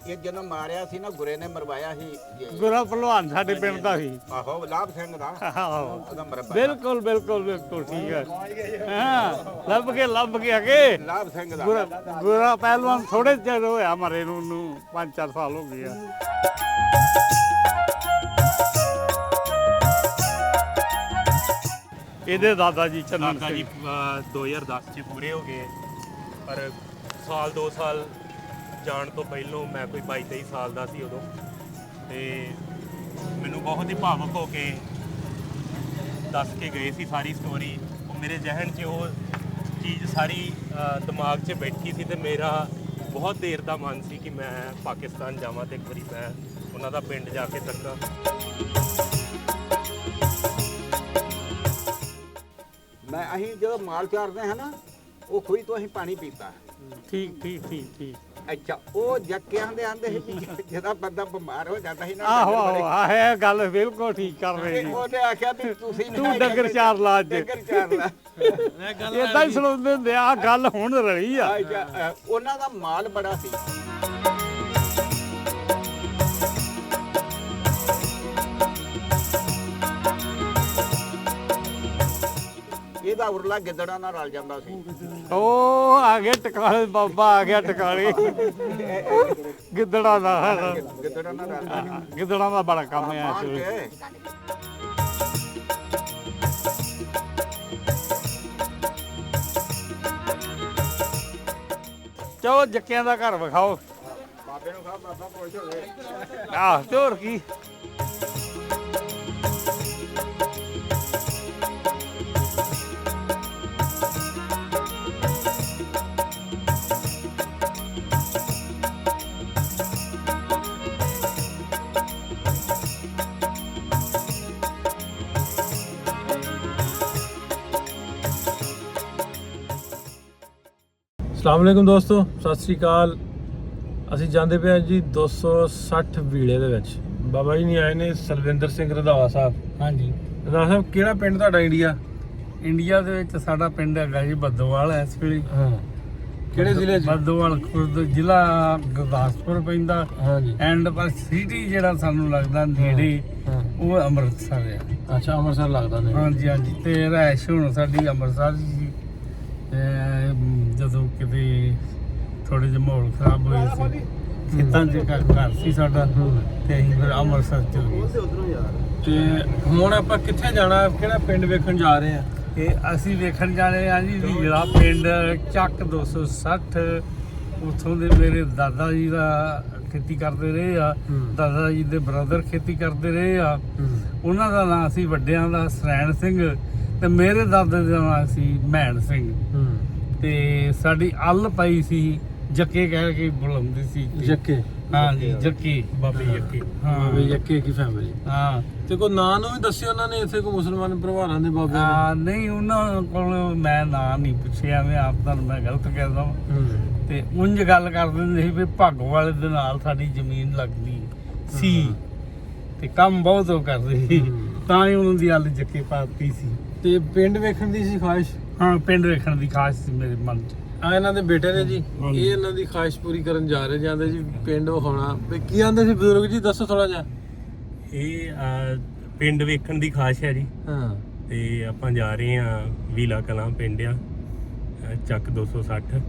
ਇਹ ਜਦੋਂ ਮਾਰਿਆ ਸੀ ਨਾ ਗੁਰੇ ਨੇ ਮਰਵਾਇਆ ਸੀ ਗੁਰਾ ਪਹਿਲਵਾਨ ਸਾਡੇ ਪਿੰਡ ਦਾ ਸੀ। ਆਹੋ ਲਾਭ ਸਿੰਘ ਦਾ ਆਹੋ ਉਹਦਾ ਮਰਵਾ ਬਿਲਕੁਲ ਬਿਲਕੁਲ ਬਿਲਕੁਲ ਠੀਕ ਹੈ। ਹਾਂ ਲੱਭ ਕੇ ਅਗੇ ਲਾਭ ਸਿੰਘ ਦਾ ਗੁਰਾ ਪਹਿਲਵਾਨ ਥੋੜੇ ਚਿਰ ਹੋਇਆ ਮਰੇ ਨੂੰ 5-4 ਸਾਲ ਹੋ ਗਏ ਆ। ਇਹਦੇ ਦਾਦਾ ਜੀ ਚੰਨਨ ਕਾਕਾ ਜੀ 2010 ਚ ਪੂਰੇ ਹੋ ਗਏ, ਪਰ ਸਾਲ 2 ਸਾਲ ਜਾਣ ਤੋਂ ਪਹਿਲੋਂ ਮੈਂ ਕੋਈ 22-23 ਸਾਲ ਦਾ ਸੀ ਉਦੋਂ, ਤੇ ਮੈਨੂੰ ਬਹੁਤ ਹੀ ਭਾਵੁਕ ਹੋ ਕੇ ਦੱਸ ਕੇ ਗਏ ਸੀ ਸਾਰੀ ਸਟੋਰੀ। ਉਹ ਮੇਰੇ ਜ਼ਿਹਨ 'ਚ ਉਹ ਚੀਜ਼ ਸਾਰੀ ਦਿਮਾਗ 'ਚ ਬੈਠੀ ਸੀ, ਤੇ ਮੇਰਾ ਬਹੁਤ ਦੇਰ ਦਾ ਮਨ ਸੀ ਕਿ ਮੈਂ ਪਾਕਿਸਤਾਨ ਜਾਵਾਂ ਤੇ ਇੱਕ ਵਾਰੀ ਮੈਂ ਉਹਨਾਂ ਦਾ ਪਿੰਡ ਜਾ ਕੇ ਤੱਕਾਂ। ਮੈਂ ਅਸੀਂ ਜਦੋਂ ਮਾਲ ਚਾਰਦੇ ਹਾਂ ਨਾ ਉਹ ਖੂਹੀ ਤੋਂ ਅਸੀਂ ਪਾਣੀ ਪੀਤਾ। ਠੀਕ ਅੱਛਾ ਉਹ ਜੱਕਿਆਂ ਦੇ ਆਂਦੇ ਸੀ ਵੀ ਜਿਹੜਾ ਬੰਦਾ ਬਿਮਾਰ ਹੋ ਜਾਂਦਾ ਸੀ ਨਾ ਆਹੋ ਇਹ ਗੱਲ ਬਿਲਕੁਲ ਠੀਕ ਕਰ ਰਹੇ ਜੀ। ਉਹਨੇ ਆਖਿਆ ਵੀ ਤੁਸੀਂ ਤੂੰ ਡੰਗਰ ਚਾਰ ਲਾ ਅੱਜ ਡੰਗਰ ਚਾਰ ਲਾ ਏਦਾਂ ਹੀ ਸੁਣਾਉਂਦੇ ਹੁੰਦੇ ਆ। ਗੱਲ ਹੁਣ ਰਹੀ ਆ। ਉਹਨਾਂ ਦਾ ਮਾਲ ਬੜਾ ਸੀ। ਇਹਦਾ ਉਰਲਾ ਗਿੱਦੜਾਂ ਨਾਲ ਰਲ ਜਾਂਦਾ ਸੀ। ਉਹ ਆ ਗਿਆ ਟਿਕਾਲੇ, ਬਾਬਾ ਆ ਗਿਆ ਟਿਕਾਲੇ ਗਿੱਦੜਾਂ ਦਾ। ਗਿੱਦੜਾਂ ਨਾਲ ਰਲਦਾ ਸੀ। ਗਿੱਦੜਾਂ ਦਾ ਬੜਾ ਕੰਮ ਆ ਮਾਰ ਕੇ ਚਲੋ ਜੱਕਿਆਂ ਦਾ ਘਰ ਵਿਖਾਓ। ਬਾਬੇ ਨੂੰ ਕਹਾ ਬਾਬਾ ਪੁੱਛ ਹੋਵੇ। ਆਹ ਤੇ ਹੋਰ ਕੀ। अस्सलाम वालेकुम दोस्तों, सत श्री अकाल। ਅਸੀਂ ਜਾਂਦੇ ਪਏ ਹਾਂ ਜੀ 260 ਵੀਲੇ ਦੇ ਵਿੱਚ। ਬਾਬਾ ਜੀ ਨਹੀਂ ਆਏ ਨੇ, ਸਲਵਿੰਦਰ ਸਿੰਘ ਰੰਧਾਵਾ ਸਾਹਿਬ। ਹਾਂਜੀ ਰੰਧਾਵਾ ਸਾਹਿਬ, ਕਿਹੜਾ ਪਿੰਡ ਤੁਹਾਡਾ ਇੰਡੀਆ? ਇੰਡੀਆ ਦੇ ਵਿੱਚ ਸਾਡਾ ਪਿੰਡ ਹੈਗਾ ਜੀ ਬੱਦੋਵਾਲ। ਇਸ ਵੇਲੇ ਹਾਂ, ਕਿਹੜੇ ਜ਼ਿਲ੍ਹੇ 'ਚ? ਬੱਦੋਵਾਲ ਖੁਰਦ, ਜ਼ਿਲ੍ਹਾ ਗੁਰਦਾਸਪੁਰ ਪੈਂਦਾ। ਹਾਂਜੀ। ਐਂਡ ਪਰ ਸਿਟੀ ਜਿਹੜਾ ਸਾਨੂੰ ਲੱਗਦਾ ਨੇੜੇ ਹਾਂ, ਉਹ ਅੰਮ੍ਰਿਤਸਰ ਆ। ਅੱਛਾ, ਅੰਮ੍ਰਿਤਸਰ ਲੱਗਦਾ ਨੇ। ਹਾਂਜੀ ਤੇ ਰਹਿਸ਼ ਹੁਣ ਸਾਡੀ ਅੰਮ੍ਰਿਤਸਰ ਸੀ। ਤੇ ਜਦੋਂ ਕਿਤੇ ਥੋੜੇ ਜਿਹੇ ਮਾਹੌਲ ਖਰਾਬ ਹੋਏ ਸੀ, ਖੇਤਾਂ 'ਚ ਘਰ ਸੀ ਸਾਡਾ, ਤੇ ਅਸੀਂ ਫਿਰ ਅੰਮ੍ਰਿਤਸਰ ਚਲ ਗਏ। ਤੇ ਹੁਣ ਆਪਾਂ ਕਿੱਥੇ ਜਾਣਾ, ਕਿਹੜਾ ਪਿੰਡ ਵੇਖਣ ਜਾ ਰਹੇ ਆ? ਇਹ ਅਸੀਂ ਵੇਖਣ ਜਾਣੇ ਆ ਜੀ ਵੀਲਾ ਪਿੰਡ, ਚੱਕ 260। ਉੱਥੋਂ ਦੇ ਮੇਰੇ ਦਾਦਾ ਜੀ ਦਾ ਖੇਤੀ ਕਰਦੇ ਰਹੇ ਆ। ਦਾਦਾ ਜੀ ਦੇ ਬ੍ਰਦਰ ਖੇਤੀ ਕਰਦੇ ਰਹੇ ਆ। ਉਹਨਾਂ ਦਾ ਨਾਂ ਸੀ ਵੱਡਿਆਂ ਦਾ ਸਰੈਣ ਸਿੰਘ, ਤੇ ਮੇਰੇ ਦਾਦੇ ਦਾ ਨਾਂ ਸੀ ਮਹਿਣ ਸਿੰਘ। ਤੇ ਸਾਡੀ ਅੱਲ ਪਈ ਸੀ, ਜੱਕੇ ਕਹਿ ਕੇ ਬੁਲਾਉਂਦੇ ਸੀ। ਜੱਕੇ? ਹਾਂਜੀ ਜੱਕੇ, ਬਾਬੇ ਜੱਕੇ। ਹਾਂ ਬਾਬੇ ਜੱਕੇ ਕੀ ਫੈਮਿਲੀ? ਹਾਂ। ਤੇ ਕੋਈ ਨਾਂ ਨੂੰ ਵੀ ਦੱਸਿਓ, ਉਹਨਾਂ ਨੇ ਇੱਥੇ ਕੋਈ ਮੁਸਲਮਾਨ ਪਰਿਵਾਰਾਂ ਦੇ ਬਾਬੇ? ਨਹੀਂ, ਉਹਨਾਂ ਕੋਲ ਮੈਂ ਨਾਂ ਨਹੀਂ ਪੁੱਛਿਆ, ਮੈਂ ਆਪ ਤੁਹਾਨੂੰ ਮੈਂ ਗਲਤ ਕਹਿਦਾ ਵਾਂ। ਤੇ ਉਂਝ ਗੱਲ ਕਰ ਦਿੰਦੇ ਸੀ ਵੀ ਭਾਗੋ ਵਾਲੇ ਦੇ ਨਾਲ ਸਾਡੀ ਜ਼ਮੀਨ ਲੱਗਦੀ ਸੀ, ਤੇ ਕੰਮ ਬਹੁਤ ਉਹ ਕਰਦੇ ਸੀ, ਤਾਂ ਹੀ ਉਹਨਾਂ ਦੀ ਅੱਲ ਜੱਕੇ ਪਾਤੀ ਸੀ। ਤੇ ਪਿੰਡ ਵੇਖਣ ਦੀ ਸੀ ਖਾਹਿਸ਼? ਹਾਂ, ਪਿੰਡ ਵੇਖਣ ਦੀ ਖਾਸ ਸੀ ਮੇਰੇ ਮਨ 'ਚ। ਆ ਇਹਨਾਂ ਦੇ ਬੇਟੇ ਨੇ ਜੀ, ਇਹ ਇਹਨਾਂ ਦੀ ਖਾਹਿਸ਼ ਪੂਰੀ ਕਰਨ ਜਾ ਰਹੇ ਜਾਂਦੇ ਜੀ ਪਿੰਡ ਵਿਖਾਉਣਾ। ਵੀ ਕੀ ਆਂਦੇ ਸੀ ਬਜ਼ੁਰਗ ਜੀ, ਦੱਸੋ ਥੋੜਾ ਜਿਹਾ। ਇਹ ਪਿੰਡ ਵੇਖਣ ਦੀ ਖਾਸ਼ ਹੈ ਜੀ। ਹਾਂ, ਤੇ ਆਪਾਂ ਜਾ ਰਹੇ ਹਾਂ ਵੀਲਾ ਕਲਾਂ ਪਿੰਡ ਆ, ਚੱਕ 260।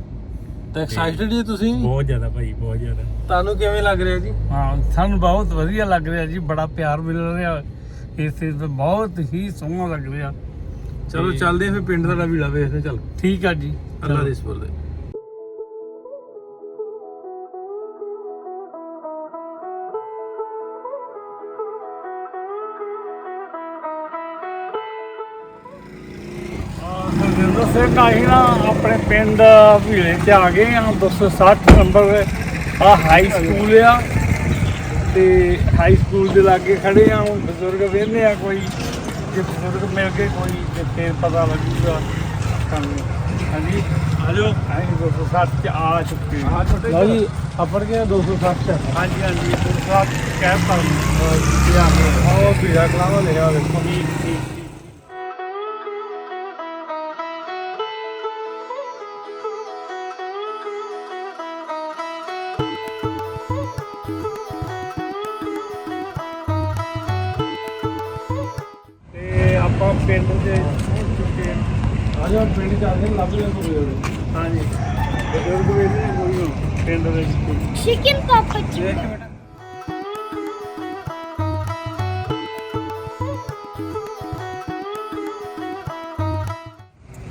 ਤਾਂ ਐਕਸਾਈਟਡ ਜੀ ਤੁਸੀਂ? ਬਹੁਤ ਜ਼ਿਆਦਾ ਭਾਈ, ਬਹੁਤ ਜ਼ਿਆਦਾ। ਤੁਹਾਨੂੰ ਕਿਵੇਂ ਲੱਗ ਰਿਹਾ ਜੀ? ਹਾਂ, ਸਾਨੂੰ ਬਹੁਤ ਵਧੀਆ ਲੱਗ ਰਿਹਾ ਜੀ, ਬੜਾ ਪਿਆਰ ਮਿਲ ਰਿਹਾ ਇਸੇ ਤੋਂ, ਬਹੁਤ ਹੀ ਸੋਹਣਾ ਲੱਗ ਰਿਹਾ। ਚਲੋ ਚੱਲਦੇ ਆ ਫਿਰ ਪਿੰਡ ਦਾ ਵੀਲਾ ਵੇਖਦੇ। ਚਲ ਠੀਕ ਆ ਜੀ, ਅੱਲਾ ਦੇ ਸਪੁਰਦ। ਸਰਜਿੰਦਰ ਸਿੰਘ ਆਹੀ ਨਾ ਆਪਣੇ ਪਿੰਡ ਭੀਲੇ ਤੇ ਆ ਗਏ ਆ। 260 ਨੰਬਰ ਆ ਹਾਈ ਸਕੂਲ ਆ, ਤੇ ਹਾਈ ਸਕੂਲ ਦੇ ਲਾਗੇ ਖੜੇ ਆ। ਹੁਣ ਬਜ਼ੁਰਗ ਵੇਖਦੇ ਆ, ਕੋਈ ਜੇ ਬਜ਼ੁਰਗ ਮਿਲ ਗਏ ਕੋਈ ਤੇ ਫਿਰ ਪਤਾ ਲੱਗੂਗਾ ਸਾਨੂੰ। ਹਾਂਜੀ ਆਜੋ, ਅਸੀਂ 260 ਚ ਆ ਚੁੱਕੇ ਹਾਂ। ਲਓ ਜੀ, ਆਪੜ ਗਿਆ 260। ਹਾਂਜੀ 260 ਕੈਬ ਪਰ ਆਓ ਵੀਲਾ ਕਲਾਵਾ ਲਿਆ ਵੇਖੋ। ਪਿੰਡ ਦੇ ਪਹੁੰਚ ਚੁੱਕੇ ਹਾਂ। ਆ ਜਾਓ ਪਿੰਡ ਚੱਲਦੇ ਲੱਭ ਲਿਆ ਕੋਈ ਹਾਂਜੀ ਬਜ਼ੁਰਗ ਵੀ ਨੇ ਕੋਈ ਪਿੰਡ ਵਿੱਚ Chicken Papa Chicken.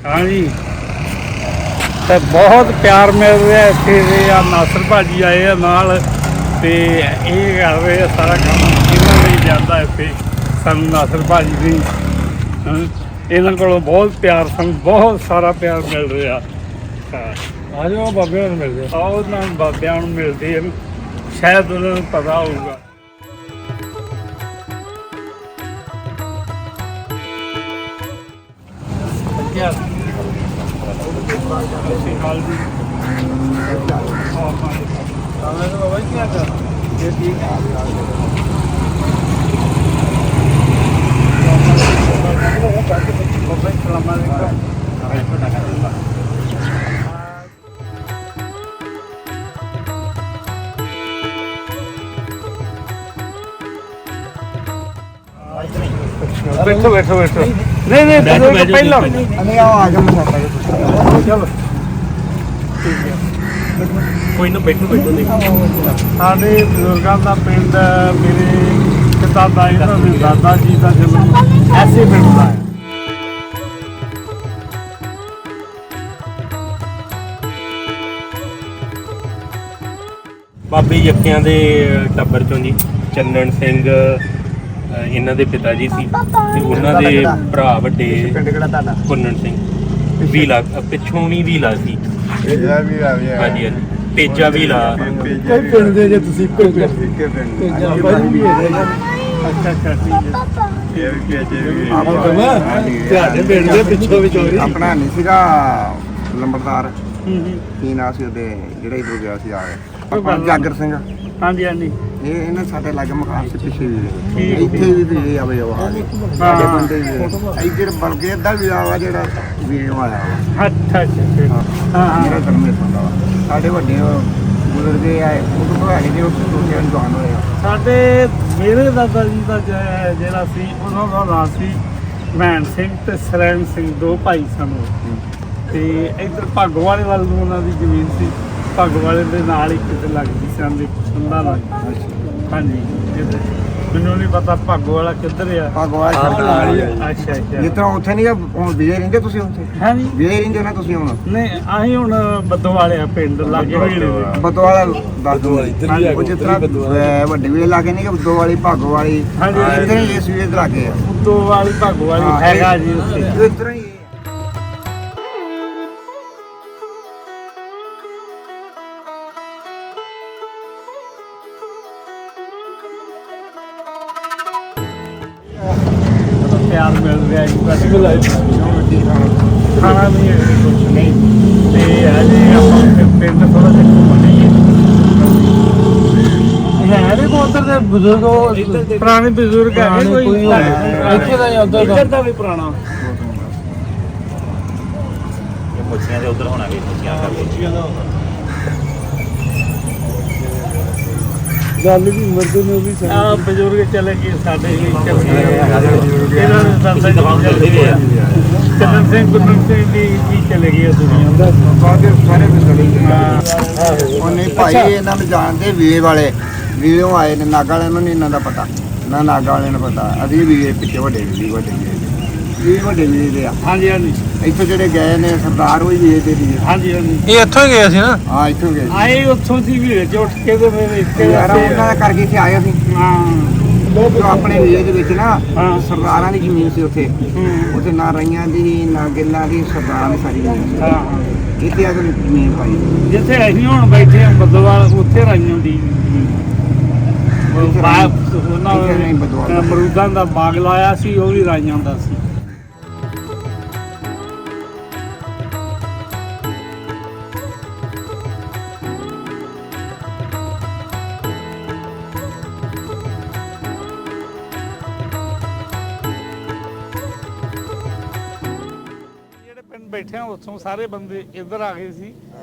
ਹਾਂਜੀ ਤੇ ਬਹੁਤ ਪਿਆਰ ਮਿਲ ਰਿਹਾ ਇੱਥੇ ਦੇ ਆ ਨਾਸਰ ਭਾਜੀ ਆਏ ਆ ਨਾਲ ਤੇ ਇਹ ਕਰ ਰਹੇ ਆ ਸਾਰਾ ਕੰਮ ਇਹਨਾਂ ਲਈ ਜਾਂਦਾ ਇੱਥੇ ਸਾਨੂੰ ਨਾਸਰ ਭਾਜੀ ਦੀ ਇਹਨਾਂ ਕੋਲੋਂ ਬਹੁਤ ਪਿਆਰ ਸਾਨੂੰ ਬਹੁਤ ਸਾਰਾ ਪਿਆਰ ਮਿਲ ਰਿਹਾ ਹਾਂ ਆ ਜਾਓ ਬਾਬਿਆਂ ਨੂੰ ਮਿਲਦੇ ਆਓ ਉਹਨਾਂ ਨੂੰ ਬਾਬਿਆਂ ਨੂੰ ਮਿਲਦੇ ਹਨ ਸ਼ਾਇਦ ਉਹਨਾਂ ਨੂੰ ਪਤਾ ਹੋਊਗਾ ਕਿਆ ਕਾਲ ਜੀ ਆਵੇਂ ਤਾਂ ਬਾਬਾ ਜੀ ਕੀ ਕਰ ਇਹ ਠੀਕ ਹੈ ਬਾਬਾ ਸਲਾਮ ਅਲੈਕੁਮ बैठो बैठो बैठो नहीं नहीं बैठो पहला ਨਹੀਂ ਆ ਜਾ ਮੈਂ चलो ਕੋਈ ਨਾ ਬੈਠੋ ਨਹੀਂ ਸਾਡੇ ਬਜ਼ੁਰਗਾਂ ਦਾ ਪਿੰਡ ਮੇਰੇ ਪਿਤਾ ਦਾ ਇਹਨਾਂ ਦੇ ਦਾਦਾ ਜੀ ਦਾ ਜਨਮ ਐਸੇ ਪਿੰਡ ਦਾ ਹੈ ਬਾਬੇ ਯੱਕਿਆਂ ਦੇ ਟੱਬਰ ਚੋਂ ਜੀ ਚੰਨਣ ਸਿੰਘ ਇਹਨਾਂ ਦੇ ਪਿਤਾ ਜੀ ਸੀ ਤੇ ਉਹਨਾਂ ਦੇ ਭਰਾ ਵੱਡੇ ਪਿੰਡ ਕਿਹੜਾ ਤੁਹਾਡਾ ਕੁੰਨਣ ਸਿੰਘ ਵੀਲਾ ਪਿੱਛੋਂ ਵੀ ਵੀਲਾ ਸੀ ਇਹਦਾ ਵੀ ਆ ਗਿਆ ਹਾਂਜੀ ਹਾਂਜੀ ਤੇਜਾ ਵੀਲਾ ਕੋਈ ਪਿੰਡ ਦੇ ਜੇ ਤੁਸੀਂ ਕੋਈ ਪਿੰਡ ਕਿ ਪਿੰਡ ਅੱਛਾ ਅੱਛਾ ਠੀਕ ਹੈ Papa. ਇਹ ਵੀ ਪੇਜੇ ਵੀ ਤੁਹਾਡੇ ਪਿੰਡ ਦੇ ਪਿੱਛੋਂ ਵਿਚੋਰੀ ਆਪਣਾ ਨਹੀਂ ਸੀਗਾ ਲੰਬੜਦਾਰ ਕੀ ਨਾਂ ਸੀ ਉਹਦੇ ਜਿਹੜਾ ਇਧਰ ਗਿਆ ਸੀ ਆ ਕੇ ਆਪਾਂ ਜਾਗਰ ਸਿੰਘ ਹਾਂਜੀ ਹਾਂਜੀ ਇਹ ਇਹਨਾਂ ਸਾਡੇ ਲਾਗੇ ਮਕਾਨ ਸੀ ਪਿੱਛੇ ਵੀ ਠੀਕ, ਇੱਥੇ ਵੀ ਆਵੇ ਉਹ ਆ ਸਾਡੇ ਪਿੰਡ ਦੇ ਵੀ ਇੱਧਰ ਬਲਕੇ ਦਾ ਵੀ ਆਵਾ ਜਿਹੜਾ ਵੀ ਆਇਆ ਅੱਛਾ ਅੱਛਾ ਹਾਂ ਹਾਂ ਮੇਰਾ ਧਰਮੇ ਸੰਦਾ ਵਾ ਸਾਡੇ ਵੱਡੇ ਬਜ਼ੁਰਗੇ ਆਏ ਉਹ ਤੋਂ ਹੈਗੇ ਨੇ ਉਸ ਤੋਂ ਜਵਾਨ ਹੋਏ ਆ। ਸਾਡੇ ਮੇਰੇ ਦਾਦਾ ਜੀ ਦਾ ਜਿਹੜਾ ਸੀ ਉਹਨਾਂ ਦਾ ਨਾਮ ਸੀ ਮਹਿਣ ਸਿੰਘ ਤੇ ਸਰੈਣ ਸਿੰਘ ਦੋ ਭਾਈ ਸਨ ਉਹ। ਤੇ ਇੱਧਰ ਭਾਗੋਵਾਲੇ ਵੱਲ ਨੂੰ ਉਹਨਾਂ ਦੀ ਜ਼ਮੀਨ ਸੀ ਭਾਗੋਵਾਲੇ ਦੇ ਨਾਲ ਹੀ ਕਿਤੇ ਲੱਗਦੀ ਸੀ ਆਂਦੇ ਸੰਦਾ ਨਾਲ ਹਾਂਜੀ ਇੱਧਰ ਮੈਨੂੰ ਨਹੀਂ ਪਤਾ ਭਾਗੋਵਾਲਾ ਕਿੱਧਰ ਆ ਭਗਵਾਨ ਸਾਡੇ ਨਾਲ ਹੀ ਆ। ਅੱਛਾ ਅੱਛਾ ਜਿਸ ਤਰ੍ਹਾਂ ਉੱਥੇ ਨਹੀਂ ਹੁਣ ਵਿਜੇ ਰਹਿੰਦੇ ਤੁਸੀਂ ਉੱਥੇ ਹਾਂਜੀ ਵਿਜੇ ਰਹਿੰਦੇ ਨਾ ਤੁਸੀਂ ਹੁਣ ਨਹੀਂ ਅਸੀਂ ਹੁਣ ਬੱਦੋਵਾਲੇ ਆ ਪਿੰਡ ਲਾਗੇ ਵੇਲੇ ਦੇ ਬਤਵਾਲਾ ਦੱਸ ਦੋ ਹਾਂਜੀ, ਉਹ ਜਿਸ ਤਰ੍ਹਾਂ ਵੱਡੇ ਵੇਲੇ ਲਾਗੇ ਨਹੀਂ ਕਿ ਬਦੋ ਵਾਲੀ ਭਾਗੋ ਵਾਲੀ ਹਾਂਜੀ, ਇੱਧਰ ਹੀ ਇਸ ਵੇਲੇ ਲਾਗੇ ਆ ਬੱਦੋਵਾਲੀ ਭਾਗੋਵਾਲੀ ਹਾਂ, ਹੈਗਾ ਜੀ ਉੱਥੇ ਇਸ ਤਰ੍ਹਾਂ ਹੀ ਪਿਆਰ ਮਿਲ ਰਿਹਾ ਜੀ ਬਸ ਰੋਟੀ ਖਾਣਾ ਖਾਣਾ ਵੀ ਹੈ ਕੁਝ ਨਹੀਂ ਤੇ ਹਜੇ ਆਪਾਂ ਪਿੰਡ ਥੋੜਾ ਜਿਹਾ ਘੁੰਮਣਗੇ ਹੈ ਨੇ ਕੋ ਉਧਰ ਦੇ ਬਜ਼ੁਰਗ ਉਹ ਪੁਰਾਣੇ ਬਜ਼ੁਰਗ ਹੈਗੇ ਕੋਈ ਇੱਥੇ ਦਾ ਜਾਂ ਉੱਧਰ ਦਾ? ਇੱਧਰ ਦਾ ਵੀ ਪੁਰਾਣਾ ਮੁੱਛੀਆਂ ਦੇ ਉਧਰ ਹੋਣਾ ਵੀ ਮੁੱਛੀਆਂ ਕਰਕੇ ਗੱਲ ਵੀ ਮਰਦ ਨੂੰ ਵੀ ਆ ਬਜ਼ੁਰਗ ਚਲੇ ਗਏ ਸਾਡੇ ਹੀ ਚਲੇ ਗਏ ਇਹਨਾਂ ਦੇ ਦਾਦਾ ਜੀ ਚਲੇ ਗਏ ਚੰਨ ਸਿੰਘ ਗੁਰਮੁਖ ਸਿੰਘ ਵੀ ਚਲੇ ਗਏ ਦੁਨੀਆ ਦਾ ਬਾਕੀ ਸਾਰੇ ਵਿਸੜੀ ਗਏ ਉਹਨੇ ਭਾਈ ਇਹਨਾਂ ਨੂੰ ਜਾਣਦੇ ਵੀਰ ਵਾਲੇ ਵੀਰੋਂ ਆਏ ਨੇ ਨਾਗਾ ਵਾਲਿਆਂ ਨੂੰ ਨਹੀਂ ਇਹਨਾਂ ਦਾ ਪਤਾ ਨਾ ਨਾਗਾ ਵਾਲਿਆਂ ਨੂੰ ਪਤਾ ਅਸੀਂ ਵੀਰ ਪਿੱਛੇ ਵੱਡੇ ਵੀਰ ਵੱਡੇ ਵੀਰ ਦੇ ਆ ਹਾਂਜੀ ਹਾਂਜੀ ਇੱਥੇ ਜਿਹੜੇ ਗਏ ਨੇ ਸਰਦਾਰ ਉਹ ਹੀ ਵੀਰ ਦੇ ਵੀਰ ਹਾਂਜੀ ਹਾਂਜੀ ਇਹ ਇੱਥੋਂ ਹੀ ਗਏ ਸੀ ਨਾ ਹਾਂ ਇੱਥੋਂ ਗਏ ਆਏ ਉੱਥੋਂ ਸੀ ਵੀ ਚ ਉੱਠ ਕੇ ਤੇ ਮੇਰੇ ਇੱਥੇ ਯਾਰ ਉਹਨਾਂ ਦਾ ਕਰਕੇ ਇੱਥੇ ਆਏ ਸੀ ਹਾਂ ਜੋ ਆਪਣੇ ਏਰੀਏ ਦੇ ਵਿੱਚ ਨਾ ਹਾਂ। ਸਰਦਾਰਾਂ ਦੀ ਜ਼ਮੀਨ ਸੀ ਉੱਥੇ ਹੂੰ। ਉੱਥੇ ਨਾ ਰਈਆਂ ਦੀ ਨਾ ਗਿੱਲਾਂ ਦੀ ਸਰਦਾਰਾਂ ਦੀ ਸਾਰੀ ਜ਼ਮੀਨ ਸੀ ਹਾਂ ਹਾਂ ਇੱਥੇ ਆ ਕੇ ਜ਼ਮੀਨ ਪਾਈ ਜਿੱਥੇ ਅਸੀਂ ਹੁਣ ਬੈਠੇ ਹਾਂ ਬੱਦੋਵਾਲ ਉੱਥੇ ਰਾਈਆਂ ਦੀ ਬਾਗ ਉਹਨਾਂ ਇੱਥੇ ਨਹੀਂ ਬੱਦੋਵਾਲ ਦਾ। ਅਮਰੂਦਾਂ ਦਾ ਬਾਗ ਲਾਇਆ ਸੀ ਉਹ ਵੀ ਰਾਈਆਂ ਦਾ ਸੀ ਜਿਹੜੇ ਪਿੰਡ ਬੈਠੇ ਆ ਉੱਥੋਂ ਸਾਰੇ ਬੰਦੇ ਇੱਧਰ ਆ ਗਏ ਸੀ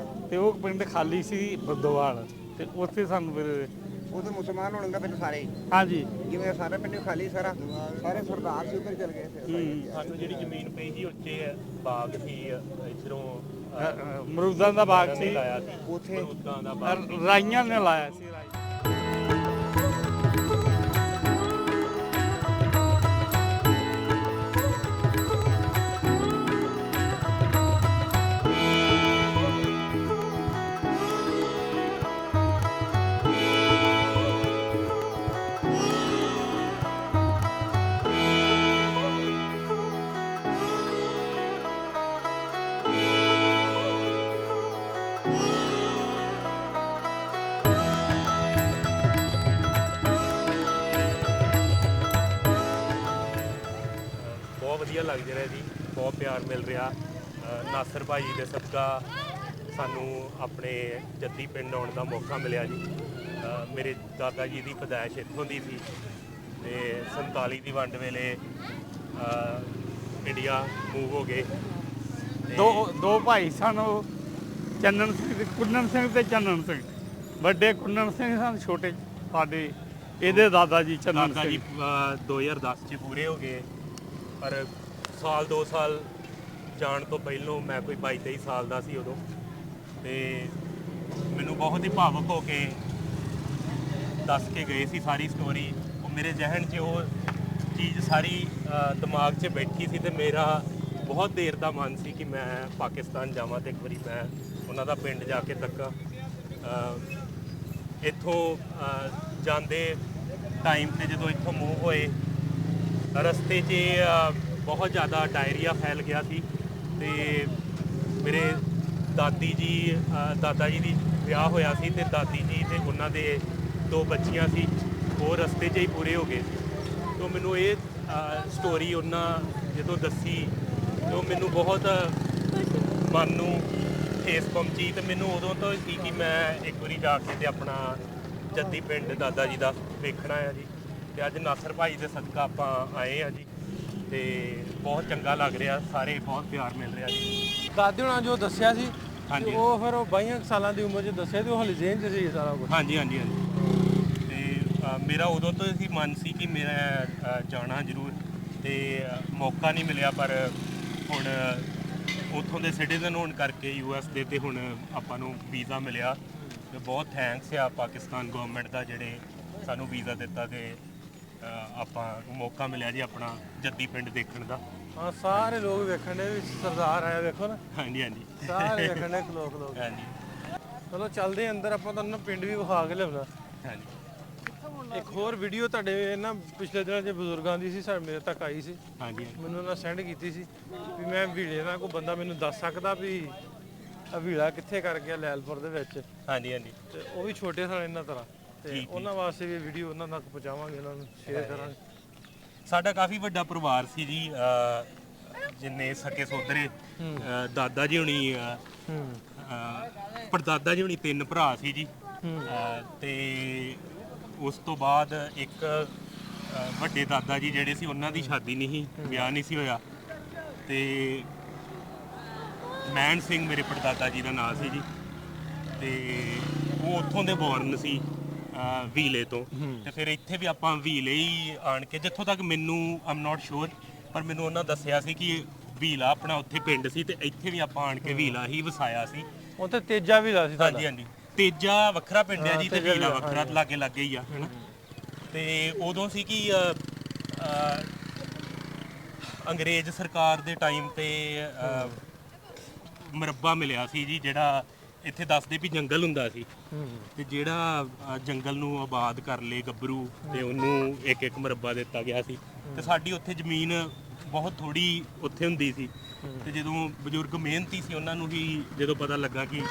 ਤੇ ਉਹ ਪਿੰਡ ਖਾਲੀ ਸੀ ਬੱਦੋਵਾਲ ਤੇ ਉੱਥੇ ਸਾਨੂੰ ਫਿਰ ਉਦੋਂ ਮੁਸਲਮਾਨ ਹੋਣਗੇ ਪਿੰਡ ਸਾਰੇ ਹਾਂਜੀ ਜਿਵੇਂ ਸਾਰੇ ਪਿੰਡ ਖਾਲੀ ਸਾਰੇ ਸਰਦਾਰ ਸੀ ਉੱਧਰ ਚਲ ਗਏ ਫਿਰ ਸਾਨੂੰ ਜਿਹੜੀ ਜ਼ਮੀਨ ਪਈ ਸੀ ਉੱਚੇ ਬਾਗ ਸੀ ਇਧਰੋਂ ਅਮਰੂਦਾਂ ਦਾ ਬਾਗ ਸੀ ਲਾਇਆ ਸੀ ਉੱਥੇ ਅਮਰੂਦਾਂ ਦਾ ਬਾਗ ਰਾਈਆਂ ਨੇ ਲਾਇਆ ਸੀ ਰਾਈ ਬਹੁਤ ਵਧੀਆ ਲੱਗ ਰਿਹਾ ਜੀ, ਬਹੁਤ ਪਿਆਰ ਮਿਲ ਰਿਹਾ। ਨਾਸਰ ਭਾਈ ਦੇ ਸਦਕਾ ਸਾਨੂੰ ਆਪਣੇ ਜੱਦੀ ਪਿੰਡ ਆਉਣ ਦਾ ਮੌਕਾ ਮਿਲਿਆ ਜੀ। ਮੇਰੇ ਦਾਦਾ ਜੀ ਦੀ ਪੈਦਾਇਸ਼ ਇੱਥੋਂ ਦੀ ਸੀ ਤੇ 47 ਦੀ ਵੰਡ ਵੇਲੇ ਇੰਡੀਆ ਮੂਵ ਹੋ ਗਏ। ਤੇ ਦੋ ਭਾਈ ਸਨ ਉਹ, ਚੰਨਣ ਸਿੰਘ ਤੇ ਕੁੰਨਣ ਸਿੰਘ ਤੇ ਚੰਨਣ ਸਿੰਘ। ਵੱਡੇ ਕੁੰਨਣ ਸਿੰਘ ਸਨ, ਛੋਟੇ ਸਾਡੇ ਇਹਦੇ ਦਾਦਾ ਜੀ ਚੰਨਣ ਦਾਦਾ ਜੀ ਸਿੰਘ। 2010 ਚ ਪੂਰੇ ਹੋ ਗਏ, ਪਰ ਸਾਲ 2 ਸਾਲ ਜਾਣ ਤੋਂ ਪਹਿਲਾਂ ਮੈਂ ਕੋਈ 22-23 ਸਾਲ ਦਾ ਸੀ ਉਦੋਂ, ਤੇ ਮੈਨੂੰ ਬਹੁਤ ਹੀ ਭਾਵੁਕ ਹੋ ਕੇ ਦੱਸ ਕੇ ਗਏ ਸੀ ਸਾਰੀ ਸਟੋਰੀ। ਉਹ ਮੇਰੇ ਜ਼ਿਹਨ 'ਚ ਉਹ ਚੀਜ਼ ਸਾਰੀ ਦਿਮਾਗ 'ਚ ਬੈਠੀ ਸੀ ਤੇ ਮੇਰਾ ਬਹੁਤ ਦੇਰ ਦਾ ਮਨ ਸੀ ਕਿ ਮੈਂ ਪਾਕਿਸਤਾਨ ਜਾਵਾਂ ਤੇ ਇੱਕ ਵਾਰੀ ਮੈਂ ਉਹਨਾਂ ਦਾ ਪਿੰਡ ਜਾ ਕੇ ਤੱਕਾਂ। ਇੱਥੋਂ ਜਾਂਦੇ ਟਾਈਮ ਤੇ ਜਦੋਂ ਇੱਥੋਂ ਮੂਵ ਹੋਏ, ਰਸਤੇ 'ਚ ਬਹੁਤ ਜ਼ਿਆਦਾ ਡਾਇਰੀਆ ਫੈਲ ਗਿਆ ਸੀ ਤੇ ਮੇਰੇ ਦਾਦਾ ਜੀ ਦੀ ਵਿਆਹ ਹੋਇਆ ਸੀ ਤੇ ਦਾਦੀ ਜੀ ਤੇ ਉਹਨਾਂ ਦੇ 2 ਬੱਚੀਆਂ ਸੀ, ਉਹ ਰਸਤੇ 'ਚ ਹੀ ਪੂਰੇ ਹੋ ਗਏ ਸੀ। ਤੋਂ ਮੈਨੂੰ ਇਹ ਸਟੋਰੀ ਉਹਨਾਂ ਜਦੋਂ ਦੱਸੀ ਤਾਂ ਮੈਨੂੰ ਬਹੁਤ ਮਨ ਨੂੰ ਠੇਸ ਪਹੁੰਚੀ ਤੇ ਮੈਨੂੰ ਉਦੋਂ ਤੋਂ ਸੀ ਕਿ ਮੈਂ ਇੱਕ ਵਾਰੀ ਜਾ ਕੇ ਤੇ ਆਪਣਾ ਜੱਦੀ ਪਿੰਡ ਦਾਦਾ ਜੀ ਦਾ ਵੇਖਣਾ ਆ ਜੀ। ਤੇ ਅੱਜ ਨਾਸਰ ਭਾਈ ਦੇ ਸਦਕਾ ਆਪਾਂ ਆਏ ਆ ਜੀ ਤੇ ਬਹੁਤ ਚੰਗਾ ਲੱਗ ਰਿਹਾ, ਸਾਰੇ ਬਹੁਤ ਪਿਆਰ ਮਿਲ ਰਿਹਾ ਜੀ। ਦਾਦੇ ਹੁਣਾਂ ਜੋ ਦੱਸਿਆ ਸੀ ਹਾਂਜੀ। ਤੇ ਉਹ ਫਿਰ ਉਹ 22 ਸਾਲਾਂ ਦੀ ਉਮਰ 'ਚ ਦੱਸਿਆ ਤੇ ਉਹ ਹਲੇ ਜ਼ੇਨ 'ਚ ਸੀ ਸਾਰਾ ਕੁਝ। ਹਾਂਜੀ ਹਾਂਜੀ ਹਾਂਜੀ। ਤੇ ਮੇਰਾ ਉਦੋਂ ਤੋਂ ਹੀ ਮਨ ਸੀ ਕਿ ਮੇਰਾ ਜਾਣਾ ਜ਼ਰੂਰ, ਤੇ ਮੌਕਾ ਨਹੀਂ ਮਿਲਿਆ, ਪਰ ਹੁਣ ਉੱਥੋਂ ਦੇ ਸਿਟੀਜ਼ਨ ਹੋਣ ਕਰਕੇ US ਦੇ ਤੇ ਹੁਣ ਆਪਾਂ ਨੂੰ ਵੀਜ਼ਾ ਮਿਲਿਆ ਤੇ ਬਹੁਤ ਥੈਂਕਸ ਆ ਪਾਕਿਸਤਾਨ ਗਵਰਨਮੈਂਟ ਦਾ ਜਿਹੜੇ ਸਾਨੂੰ ਵੀਜ਼ਾ ਦਿੱਤਾ ਤੇ ਆਪਾਂ ਨੂੰ ਮੌਕਾ ਮਿਲਿਆ ਜੀ ਆਪਣਾ ਜੱਦੀ ਪਿੰਡ ਦੇਖਣ ਦਾ। ਹਾਂ, ਸਾਰੇ ਲੋਕ ਵੇਖਣ ਦੇ ਵਿੱਚ ਸਰਦਾਰ ਆਇਆ, ਵੇਖੋ ਨਾ, ਹਾਂਜੀ ਹਾਂਜੀ ਸਾਰੇ ਵੇਖਣ ਦੇ ਲੋਕ। ਹਾਂਜੀ ਚਲੋ ਚੱਲਦੇ ਅੰਦਰ, ਆਪਾਂ ਤੁਹਾਨੂੰ ਪਿੰਡ ਵੀ ਵਿਖਾ ਕੇ ਲਿਆਉਣਾ। ਹਾਂਜੀ। ਇੱਕ ਹੋਰ ਵੀਡੀਓ ਤੁਹਾਡੇ ਨਾ ਪਿਛਲੇ ਦਿਨਾਂ 'ਚ ਬਜ਼ੁਰਗਾਂ ਦੀ ਸੀ, ਸਾਡੇ ਮੇਰੇ ਤੱਕ ਆਈ ਸੀ, ਹਾਂਜੀ ਮੈਨੂੰ ਉਹਨਾਂ ਸੈਂਡ ਕੀਤੀ ਸੀ ਵੀ ਮੈਂ ਵੀਲੇ ਦਾ ਕੋਈ ਬੰਦਾ ਮੈਨੂੰ ਦੱਸ ਸਕਦਾ ਵੀ ਵੀਲਾ ਕਿੱਥੇ ਕਰ ਗਿਆ ਲੈਲਪੁਰ ਦੇ ਵਿੱਚ। ਹਾਂਜੀ ਹਾਂਜੀ। ਤੇ ਉਹ ਵੀ ਛੋਟੇ ਸਨ ਇਹਨਾਂ ਤਰ੍ਹਾਂ, ਤੇ ਠੀਕ। ਉਹਨਾਂ ਵਾਸਤੇ ਵੀ ਵੀਡੀਓ ਉਹਨਾਂ ਤੱਕ ਪਹੁੰਚਾਵਾਂਗੇ, ਉਹਨਾਂ ਨੂੰ ਸ਼ੇਅਰ ਕਰਾਂਗੇ। ਸਾਡਾ ਕਾਫੀ ਵੱਡਾ ਪਰਿਵਾਰ ਸੀ ਜੀ, ਜਿੰਨੇ ਸਕੇ ਸੋਦਰੇ। ਦਾਦਾ ਜੀ ਹੁਣੀ ਪੜਦਾਦਾ ਜੀ ਹੁਣੀ 3 ਭਰਾ ਸੀ ਜੀ, ਤੇ ਉਸ ਤੋਂ ਬਾਅਦ ਇੱਕ ਵੱਡੇ ਦਾਦਾ ਜੀ ਜਿਹੜੇ ਸੀ ਉਹਨਾਂ ਦੀ ਸ਼ਾਦੀ ਨਹੀਂ ਸੀ, ਵਿਆਹ ਨਹੀਂ ਸੀ ਹੋਇਆ, ਤੇ ਮਹਿਣ ਸਿੰਘ ਮੇਰੇ ਪੜਦਾਦਾ ਜੀ ਦਾ ਨਾਂ ਸੀ ਜੀ, ਤੇ ਉਹ ਉੱਥੋਂ ਦੇ ਬੋਰਨ ਸੀ ਵੀਲੇ ਤੋਂ। ਤੇ ਫਿਰ ਇੱਥੇ ਵੀ ਆਪਾਂ ਵੀਲੇ ਹੀ ਆਣ ਕੇ, ਜਿੱਥੋਂ ਤੱਕ ਮੈਨੂੰ ਆਮ ਨਾਟ ਸ਼ੋਰ, ਪਰ ਮੈਨੂੰ ਉਹਨਾਂ ਦੱਸਿਆ ਸੀ ਕਿ ਵੀਲਾ ਆਪਣਾ ਉੱਥੇ ਪਿੰਡ ਸੀ ਤੇ ਇੱਥੇ ਵੀ ਆਪਾਂ ਆਣ ਕੇ ਵੀਲਾ ਹੀ ਵਸਾਇਆ ਸੀ। ਉੱਥੇ ਤੇਜਾ ਵੀਲਾ ਸੀ ਹਾਂਜੀ ਹਾਂਜੀ। ਤੇਜਾ ਵੱਖਰਾ ਪਿੰਡ ਹੈ ਜੀ ਤੇ ਵੀਲਾ ਵੱਖਰਾ, ਲਾਗੇ ਲਾਗੇ ਹੀ ਆ ਹਨਾ। ਤੇ ਉਦੋਂ ਸੀ ਕਿ ਅੰਗਰੇਜ਼ ਸਰਕਾਰ ਦੇ ਟਾਈਮ ਤੇ ਮੁਰੱਬਾ ਮਿਲਿਆ ਸੀ ਜੀ, ਜਿਹੜਾ ਇੱਥੇ ਦੱਸਦੇ ਵੀ ਜੰਗਲ ਹੁੰਦਾ ਸੀ, ਤੇ ਜਿਹੜਾ ਜੰਗਲ ਨੂੰ ਆਬਾਦ ਕਰ ਲਏ ਗੱਭਰੂ, ਤੇ ਉਹਨੂੰ ਇੱਕ ਇੱਕ ਮੁਰੱਬਾ ਦਿੱਤਾ ਗਿਆ ਸੀ। ਤੇ ਸਾਡੀ ਉੱਥੇ ਜ਼ਮੀਨ ਬਹੁਤ ਥੋੜੀ ਉੱਥੇ ਹੁੰਦੀ ਸੀ, ਤੇ ਜਦੋਂ ਬਜ਼ੁਰਗ ਮਿਹਨਤੀ ਸੀ ਉਹਨਾਂ ਨੂੰ ਵੀ ਜਦੋਂ ਪਤਾ ਲੱਗਾ ਕਿ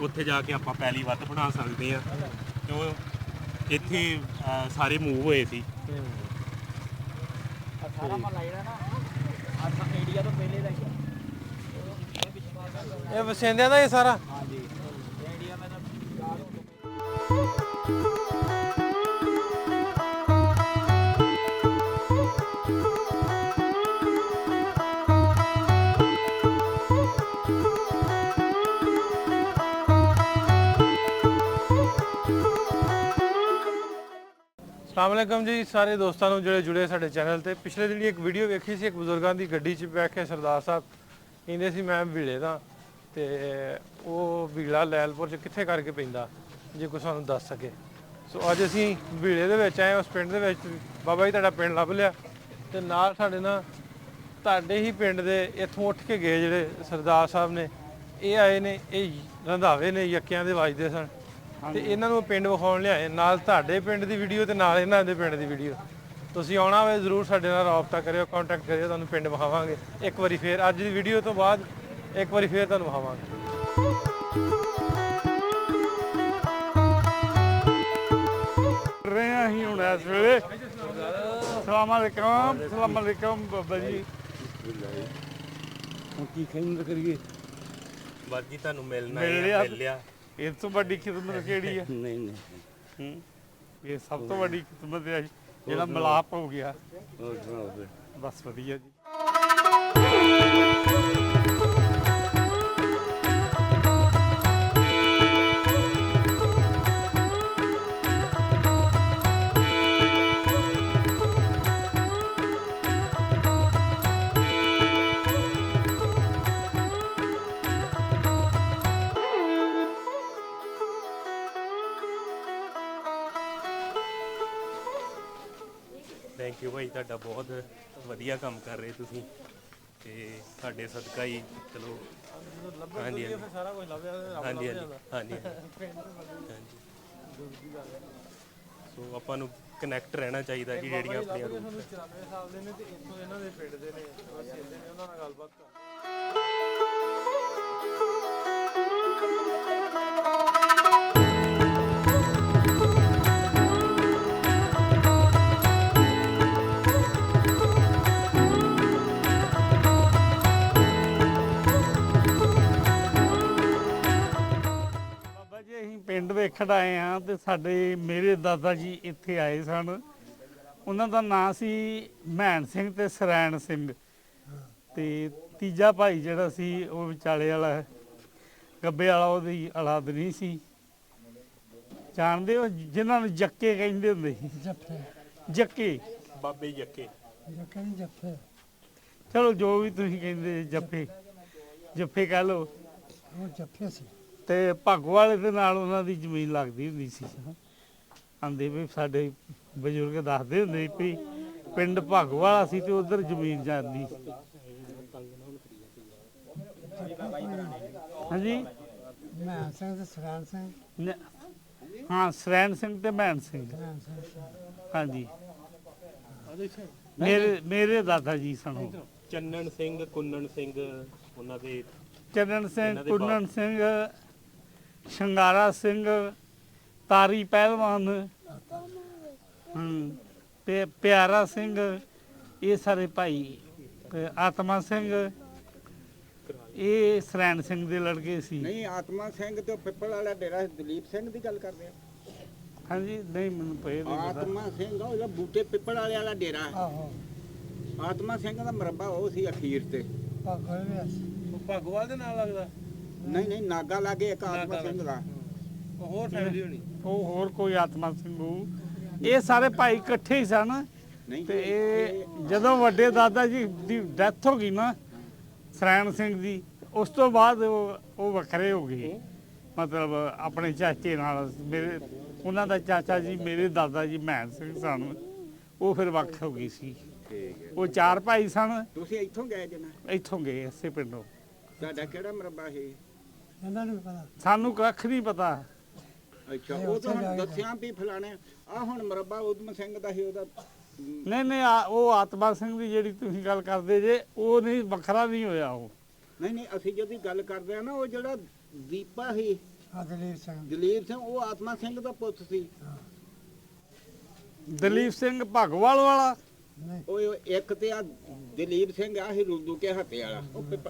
ਉੱਥੇ ਜਾ ਕੇ ਆਪਾਂ ਪੈਲੀ ਵੱਧ ਬਣਾ ਸਕਦੇ ਆ, ਤੇ ਉਹ ਇੱਥੇ ਸਾਰੇ ਮੂਵ ਹੋਏ ਸੀ। ਇਹ ਵਸਿੰਦਿਆਂ ਦਾ ਇਹ ਸਾਰਾ। ਅਸਲਾਮ ਵਾਲੇਕਮ ਜੀ ਸਾਰੇ ਦੋਸਤਾਂ ਨੂੰ ਜਿਹੜੇ ਜੁੜੇ ਸਾਡੇ ਚੈਨਲ ਤੇ। ਪਿਛਲੇ ਦਿਨੀ ਇੱਕ ਵੀਡੀਓ ਵੇਖੀ ਸੀ, ਇੱਕ ਬਜ਼ੁਰਗਾਂ ਦੀ ਗੱਡੀ 'ਚ ਬੈਠ ਕੇ ਸਰਦਾਰ ਸਾਹਿਬ ਕਹਿੰਦੇ ਸੀ ਮੈਂ ਵੀਲੇ ਦਾ, ਤੇ ਉਹ ਵੀਲਾ ਲੈਲਪੁਰ 'ਚ ਕਿੱਥੇ ਕਰਕੇ ਪੈਂਦਾ, ਜੇ ਕੋਈ ਸਾਨੂੰ ਦੱਸ ਸਕੇ। ਸੋ ਅੱਜ ਅਸੀਂ ਵੀਲੇ ਦੇ ਵਿੱਚ ਆਏ, ਉਸ ਪਿੰਡ ਦੇ ਵਿੱਚ। ਬਾਬਾ ਜੀ ਤੁਹਾਡਾ ਪਿੰਡ ਲੱਭ ਲਿਆ, ਤੇ ਨਾਲ ਸਾਡੇ ਨਾਲ ਤੁਹਾਡੇ ਹੀ ਪਿੰਡ ਦੇ ਇੱਥੋਂ ਉੱਠ ਕੇ ਗਏ ਜਿਹੜੇ ਸਰਦਾਰ ਸਾਹਿਬ ਨੇ, ਇਹ ਆਏ ਨੇ। ਇਹ ਰੰਧਾਵੇ ਨੇ, ਯੱਕਿਆਂ ਦੇ ਵੱਜਦੇ ਸਨ, ਤੇ ਇਹਨਾਂ ਨੂੰ ਪਿੰਡ ਵਿਖਾਉਣ ਲਿਆਏ। ਨਾਲ ਤੁਹਾਡੇ ਪਿੰਡ ਦੀ ਵੀਡੀਓ ਤੇ ਨਾਲ ਇਹਨਾਂ ਦੇ ਪਿੰਡ ਦੀ ਵੀਡੀਓ। ਤੁਸੀਂ ਆਉਣਾ ਹੋਵੇ ਜ਼ਰੂਰ ਸਾਡੇ ਨਾਲ ਰਾਬਤਾ ਕਰਿਓ, ਕੰਟੈਕਟ ਕਰਿਓ, ਤੁਹਾਨੂੰ ਪਿੰਡ ਵਿਖਾਵਾਂਗੇ ਇੱਕ ਵਾਰੀ ਫੇਰ। ਅੱਜ ਦੀ ਵੀਡੀਓ ਤੋਂ ਬਾਅਦ ਇੱਕ ਵਾਰੀ ਫੇਰ ਤੁਹਾਨੂੰ ਵਿਖਾਵਾਂਗੇ। ਰਹੇ ਹਾਂ ਅਸੀਂ ਹੁਣ ਇਸ ਵੇਲੇ। ਸਲਾਮ ਅਲੈਕਮ ਬਾਬਾ ਜੀ। ਹੁਣ ਕੀ ਖਿਦਮਤ ਕਰੀਏ? ਬਸ ਜੀ ਤੁਹਾਨੂੰ ਮਿਲਣਾ ਮਿਲ ਮਿਲ ਲਿਆ। ਇਸ ਤੋਂ ਵੱਡੀ ਖਿਦਮਤ ਕਿਹੜੀ ਹੈ? ਨਹੀਂ ਇਹ ਸਭ ਤੋਂ ਵੱਡੀ ਖਿਦਮਤ ਹੈ ਜਿਹੜਾ ਮਿਲਾਪ ਹੋ ਗਿਆ। ਹੋਰ ਸੁਣਾਓ ਫਿਰ। ਬਸ ਵਧੀਆ ਜੀ। ਥੈਂਕ ਯੂ ਭਾਈ, ਤੁਹਾਡਾ ਬਹੁਤ ਵਧੀਆ ਕੰਮ ਕਰ ਰਹੇ ਤੁਸੀਂ, ਤੇ ਸਾਡੇ ਸਦਕਾ ਹੀ ਚਲੋ। ਹਾਂਜੀ ਹਾਂਜੀ ਸਾਰਾ ਕੁਝ ਲੱਭਿਆ ਹਾਂਜੀ ਹਾਂਜੀ ਹਾਂਜੀ। ਸੋ ਆਪਾਂ ਨੂੰ ਕਨੈਕਟ ਰਹਿਣਾ ਚਾਹੀਦਾ ਜੀ ਜਿਹੜੀਆਂ ਆਪਣੀਆਂ ਰੂਟ। 94 ਸਾਲ ਦੇ ਨੇ ਤੇ ਇੱਥੋਂ ਇਹਨਾਂ ਦੇ ਪਿੰਡ ਦੇ ਨੇ, ਵਸੀਲੇ ਨੇ, ਉਹਨਾਂ ਨਾਲ ਗੱਲਬਾਤ ਕਰ। ਬਾਬਾ ਜੀ ਅਸੀਂ ਪਿੰਡ ਵੇਖਣ ਆਏ ਹਾਂ, ਤੇ ਸਾਡੇ ਮੇਰੇ ਦਾਦਾ ਜੀ ਇੱਥੇ ਆਏ ਸਨ। ਉਹਨਾਂ ਦਾ ਨਾਂ ਸੀ ਮਹਿਣ ਸਿੰਘ ਤੇ ਸਰੈਣ ਸਿੰਘ, ਤੇ ਤੀਜਾ ਭਾਈ ਜਿਹੜਾ ਸੀ ਉਹ ਵਿਚਾਲੇ ਵਾਲਾ ਗੱਬੇ ਵਾਲਾ, ਉਹਦੀ ਔਲਾਦ ਨਹੀਂ ਸੀ। ਜਾਣਦੇ ਹੋ ਜਿਨ੍ਹਾਂ ਨੂੰ ਜੱਕੇ ਕਹਿੰਦੇ ਹੁੰਦੇ ਸੀ? ਜੱਕੇ ਬਾਬੇ ਯੱਕੇ। ਚਲੋ ਜੋ ਵੀ ਤੁਸੀਂ ਕਹਿੰਦੇ, ਜੱਫੇ ਜੱਫੇ ਕਹਿ ਲਓ। ਤੇ ਭਾਗੋਵਾਲੇ ਦੇ ਨਾਲ ਉਹਨਾਂ ਦੀ ਜ਼ਮੀਨ ਲੱਗਦੀ ਹੁੰਦੀ ਸੀ। ਆਂਦੇ ਵੀ ਸਾਡੇ ਬਜ਼ੁਰਗ ਦੱਸਦੇ ਹੁੰਦੇ ਵੀ ਪਿੰਡ ਭਾਗੋਵਾਲਾ ਸੀ ਤੇ ਉਧਰ ਜ਼ਮੀਨ ਜਾਂਦੀ ਸੀ। ਹਾਂਜੀ ਮੈਂ ਸਿੰਘ ਤੇ ਸਰੈਣ ਸਿੰਘ। ਹਾਂ, ਸਰੈਣ ਸਿੰਘ ਤੇ ਮਹਿਣ ਸਿੰਘ। ਹਾਂਜੀ, ਮੇਰੇ ਦਾਦਾ ਜੀ ਸਨ। ਚੰਨਣ ਸਿੰਘ, ਕੁੰਨਣ ਸਿੰਘ, ਉਹਨਾਂ ਦੇ ਚੰਨਣ ਸਿੰਘ, ਕੁੰਨਣ ਸਿੰਘ, ਸ਼ਿੰਗਾਰਾ ਸਿੰਘ, ਤਾਰੀ ਪਹਿਲਵਾਨ, ਤੇ ਪਿਆਰਾ ਸਿੰਘ, ਇਹ ਸਾਰੇ ਭਾਈ। ਆਤਮਾ ਸਿੰਘ, ਇਹ ਸਰੈਣ ਸਿੰਘ ਦੇ ਲੜਕੇ ਸੀ। ਨਹੀਂ, ਆਤਮਾ ਸਿੰਘ ਤੇ ਪਿੱਪਲ ਵਾਲਾ ਡੇਰਾ ਦਲੀਪ ਸਿੰਘ ਦੀ ਗੱਲ ਕਰਦੇ ਆ। ਹਾਂਜੀ, ਨਹੀਂ ਮੈਨੂੰ ਪਏ ਨਹੀਂ ਪਤਾ। ਆਤਮਾ ਸਿੰਘ ਉਹ ਜਿਹੜਾ ਬੂਟੇ ਪਿੱਪਲ ਵਾਲਾ ਡੇਰਾ। ਆਹੋ ਆਤਮਾ ਸਿੰਘ ਦਾ ਮਰਬਾ ਉਹ ਸੀ ਅਖੀਰ ਤੇ। ਭਾਗਲ ਵੀ ਸੀ। ਉਹ ਭਾਗੋਵਾਲ ਦੇ ਨਾਲ ਲੱਗਦਾ? ਨਹੀਂ, ਨਾਗਾ ਲਾਗੇ ਇੱਕ ਆਤਮਾ ਸਿੰਘ ਦਾ। ਉਹ ਹੋਰ ਫੈਮਿਲੀ ਹੋਣੀ। ਉਹ ਹੋਰ ਕੋਈ ਆਤਮਾ ਸਿੰਘ ਹੋਊ। ਇਹ ਸਾਰੇ ਭਾਈ ਇਕੱਠੇ ਹੀ ਸਨ। ਨਹੀਂ, ਤੇ ਇਹ ਜਦੋਂ ਵੱਡੇ ਦਾਦਾ ਜੀ ਦੀ ਡੈਥ ਹੋ ਗਈ ਨਾ, ਸਰੈਣ ਸਿੰਘ ਦੀ, ਉਸ ਤੋਂ ਬਾਅਦ ਉਹ ਵੱਖਰੇ ਹੋ ਗਏ। ਮਤਲਬ ਆਪਣੇ ਚਾਚੇ ਨਾਲ। ਮੇਰੇ ਉਹਨਾਂ ਦਾ ਚਾਚਾ ਜੀ ਮੇਰੇ ਦਾਦਾ ਜੀ ਮਹਿਣ ਸਿੰਘ ਸਨ, ਉਹ ਫਿਰ ਵੱਖ ਹੋ ਗਈ ਸੀ। ਉਹ ਚਾਰ ਭਾਈ ਸਨ। ਤੁਸੀਂ ਇੱਥੋਂ ਗਏ ਜਨਾ? ਇੱਥੋਂ ਗਏ ਇਸੇ ਪਿੰਡੋਂ। ਤੁਹਾਡਾ ਕਿਹੜਾ ਮਰਬਾ ਹੈ? ਇਹਨਾਂ ਨੂੰ ਵੀ ਪਤਾ। ਸਾਨੂੰ ਕੱਖ ਨਹੀਂ ਪਤਾ। ਅੱਛਾ, ਉਹ ਤਾਂ ਹੁਣ ਦੱਸਿਆ ਵੀ ਫਲਾਣੇ ਆ। ਹੁਣ ਮਰਬਾ ਉਦਮ ਸਿੰਘ ਦਾ ਸੀ ਉਹਦਾ। ਨਹੀਂ, ਉਹ ਆਤਮਾ ਸਿੰਘ ਦੀ ਜਿਹੜੀ ਤੁਸੀਂ ਗੱਲ ਕਰਦੇ ਜੇ, ਉਹ ਨਹੀਂ, ਵੱਖਰਾ ਨਹੀਂ ਹੋਇਆ ਉਹ। ਨਹੀਂ, ਅਸੀਂ ਜਦੋਂ ਗੱਲ ਕਰਦੇ ਆ ਨਾ, ਉਹ ਜਿਹੜਾ ਦੀਪਾ ਸੀ ਦਲੀਪ ਸਿੰਘ, ਉਹ ਆਤਮਾ ਸਿੰਘ ਦਾ ਪੁੱਤ ਸੀ। ਦਲੀਪ ਸਿੰਘ ਭਾਗੋਵਾਲ ਵਾਲਾ। ਉਹ ਇੱਕ ਤੇ ਆ ਦਲੀਪ ਸਿੰਘ ਆ ਸੀ ਰੁੱਦੂ ਕੇ ਹੱਤੇ ਵਾਲਾ,